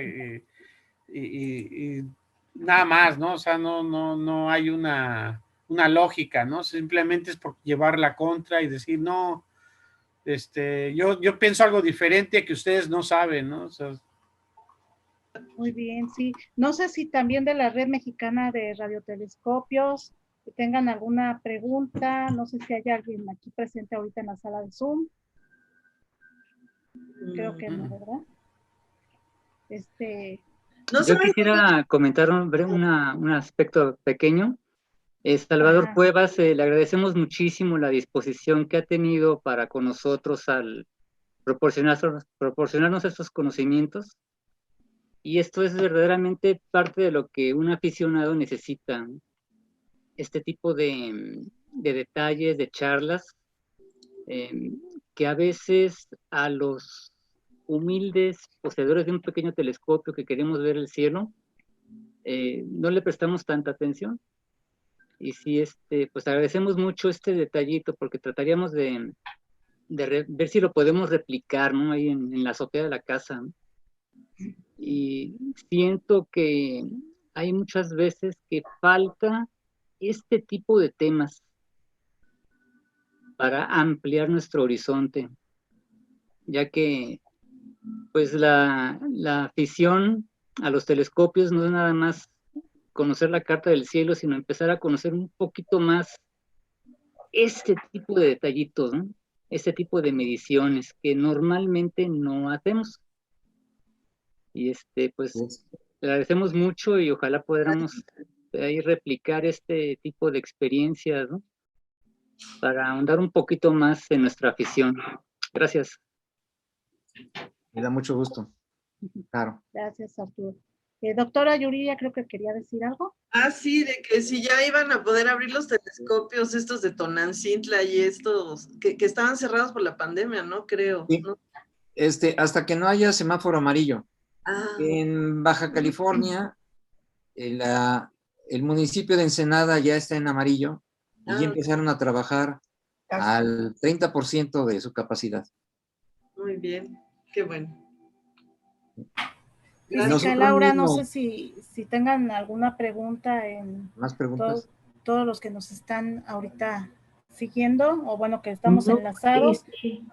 y nada más, ¿no? O sea, no hay una lógica, ¿no? Simplemente es por llevar la contra y decir, no, yo pienso algo diferente que ustedes no saben, ¿no? O sea, muy bien, sí. No sé si también de la Red Mexicana de Radiotelescopios tengan alguna pregunta, no sé si hay alguien aquí presente ahorita en la sala de Zoom. Creo que no, ¿verdad? Yo quisiera comentar un aspecto pequeño. Salvador Cuevas, le agradecemos muchísimo la disposición que ha tenido para con nosotros al proporcionarnos estos conocimientos. Y esto es verdaderamente parte de lo que un aficionado necesita. Este tipo de detalles, de charlas, que a veces a los humildes poseedores de un pequeño telescopio que queremos ver el cielo, no le prestamos tanta atención. Y sí, pues agradecemos mucho este detallito, porque trataríamos de ver si lo podemos replicar, ¿no? Ahí en la azotea de la casa, ¿no? Y siento que hay muchas veces que falta este tipo de temas para ampliar nuestro horizonte, ya que pues la afición a los telescopios no es nada más conocer la carta del cielo, sino empezar a conocer un poquito más este tipo de detallitos, ¿no? Este tipo de mediciones que normalmente no hacemos. Y pues le agradecemos mucho y ojalá podamos ahí replicar este tipo de experiencias, ¿no? Para ahondar un poquito más en nuestra afición. Gracias. Me da mucho gusto. Claro. Gracias, Arturo. Doctora Yuridia, creo que quería decir algo. Ah, sí, de que si ya iban a poder abrir los telescopios, estos de Tonantzintla y estos que estaban cerrados por la pandemia, ¿no? Creo. Sí. ¿No? Hasta que no haya semáforo amarillo. Ah. En Baja California, el municipio de Ensenada ya está en amarillo y ya empezaron a trabajar al 30% de su capacidad. Muy bien, qué bueno. Física, Laura, no sé si tengan alguna pregunta ¿Más preguntas? Todos los que nos están ahorita siguiendo, o bueno, que estamos enlazados. Si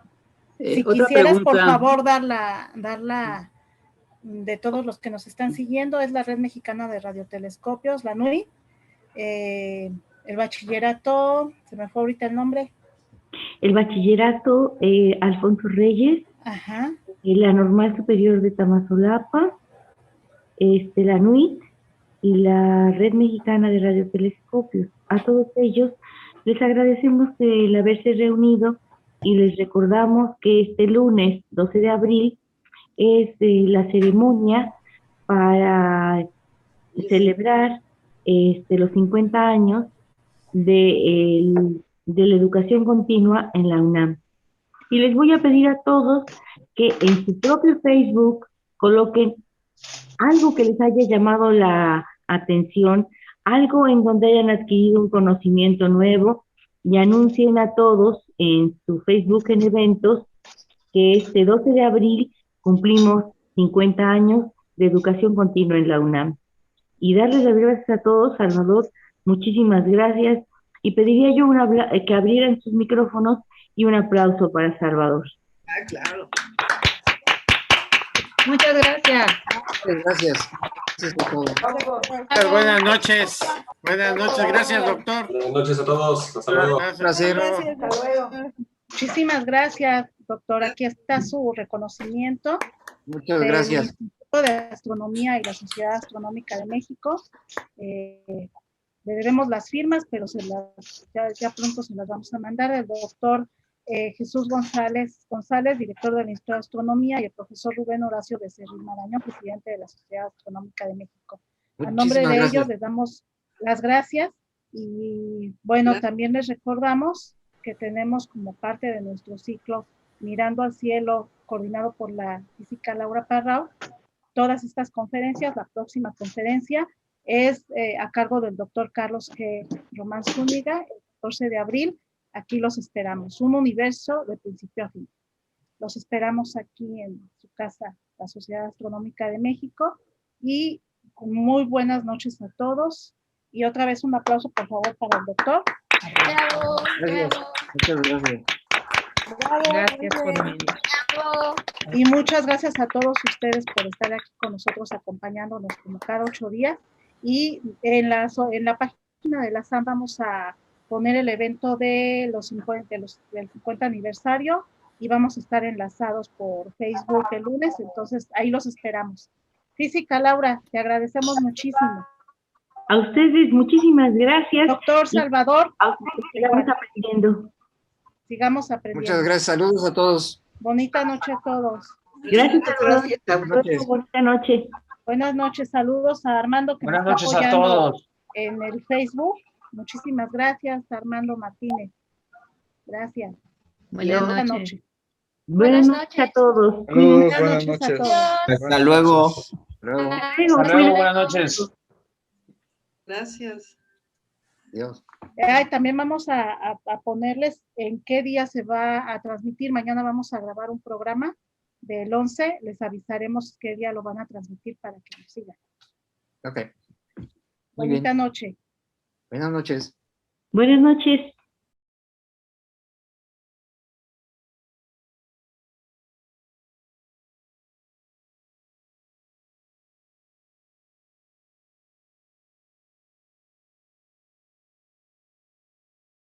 otra quisieras, pregunta. por favor, darla de todos los que nos están siguiendo, es la Red Mexicana de Radiotelescopios, la NUI, el bachillerato, se me fue ahorita el nombre. El bachillerato Alfonso Reyes, ajá, la Normal Superior de Tamazulapa, la NUIT y la Red Mexicana de Radiotelescopios. A todos ellos les agradecemos el haberse reunido y les recordamos que este lunes 12 de abril es la ceremonia para celebrar los 50 años de la educación continua en la UNAM. Y les voy a pedir a todos que en su propio Facebook coloquen algo que les haya llamado la atención, algo en donde hayan adquirido un conocimiento nuevo, y anuncien a todos en su Facebook en eventos que este 12 de abril cumplimos 50 años de educación continua en la UNAM. Y darles las gracias a todos. Salvador, muchísimas gracias. Y pediría yo que abrieran sus micrófonos y un aplauso para Salvador. Ah, claro. Muchas gracias. Gracias. Gracias a todos. Buenas noches. Buenas noches. Gracias, doctor. Buenas noches a todos. Hasta luego. Placer. Muchísimas gracias, doctor. Aquí está su reconocimiento. Muchas gracias. Del Instituto de Astronomía y la Sociedad Astronómica de México. Le debemos las firmas, pero ya pronto se las vamos a mandar. El doctor Jesús González, director del Instituto de Astronomía, y el profesor Rubén Horacio Becerril Marañón, presidente de la Sociedad Astronómica de México. A nombre de ellos les damos las gracias y bueno, también les recordamos que tenemos como parte de nuestro ciclo Mirando al Cielo, coordinado por la física Laura Parrao, todas estas conferencias. La próxima conferencia es a cargo del doctor Carlos G. Román Zúñiga, el 14 de abril. Aquí los esperamos. Un universo de principio a fin. Los esperamos aquí en su casa, la Sociedad Astronómica de México. Y muy buenas noches a todos. Y otra vez un aplauso, por favor, para el doctor. Bravo, Gracias. Muchas gracias. Gracias por venir. Y muchas gracias a todos ustedes por estar aquí con nosotros, acompañándonos como cada 8 días. Y en la página de la SAM vamos a poner el evento de del 50 aniversario y vamos a estar enlazados por Facebook el lunes, entonces ahí los esperamos. Física, Laura, te agradecemos muchísimo. A ustedes, muchísimas gracias. Doctor Salvador. A ustedes, sigamos aprendiendo. Sigamos aprendiendo. Muchas gracias. Saludos a todos. Bonita noche a todos. Gracias a todos. Buenas noches. Bonita noche. Buenas noches. Saludos a Armando, que Buenas nos está noches a apoyando todos. en el Facebook. Muchísimas gracias, Armando Martínez. Gracias. Buenas noches. Buenas noches a todos. Saludos, Buenas buenas noches a noches. todos. Hasta luego. Hasta luego. Hasta luego, buenas noches. Gracias. Adiós. También vamos a ponerles en qué día se va a transmitir. Mañana vamos a grabar un programa del 11. Les avisaremos qué día lo van a transmitir para que nos sigan. Ok. Muy Bonita bien. noche. Buenas noches. Buenas noches.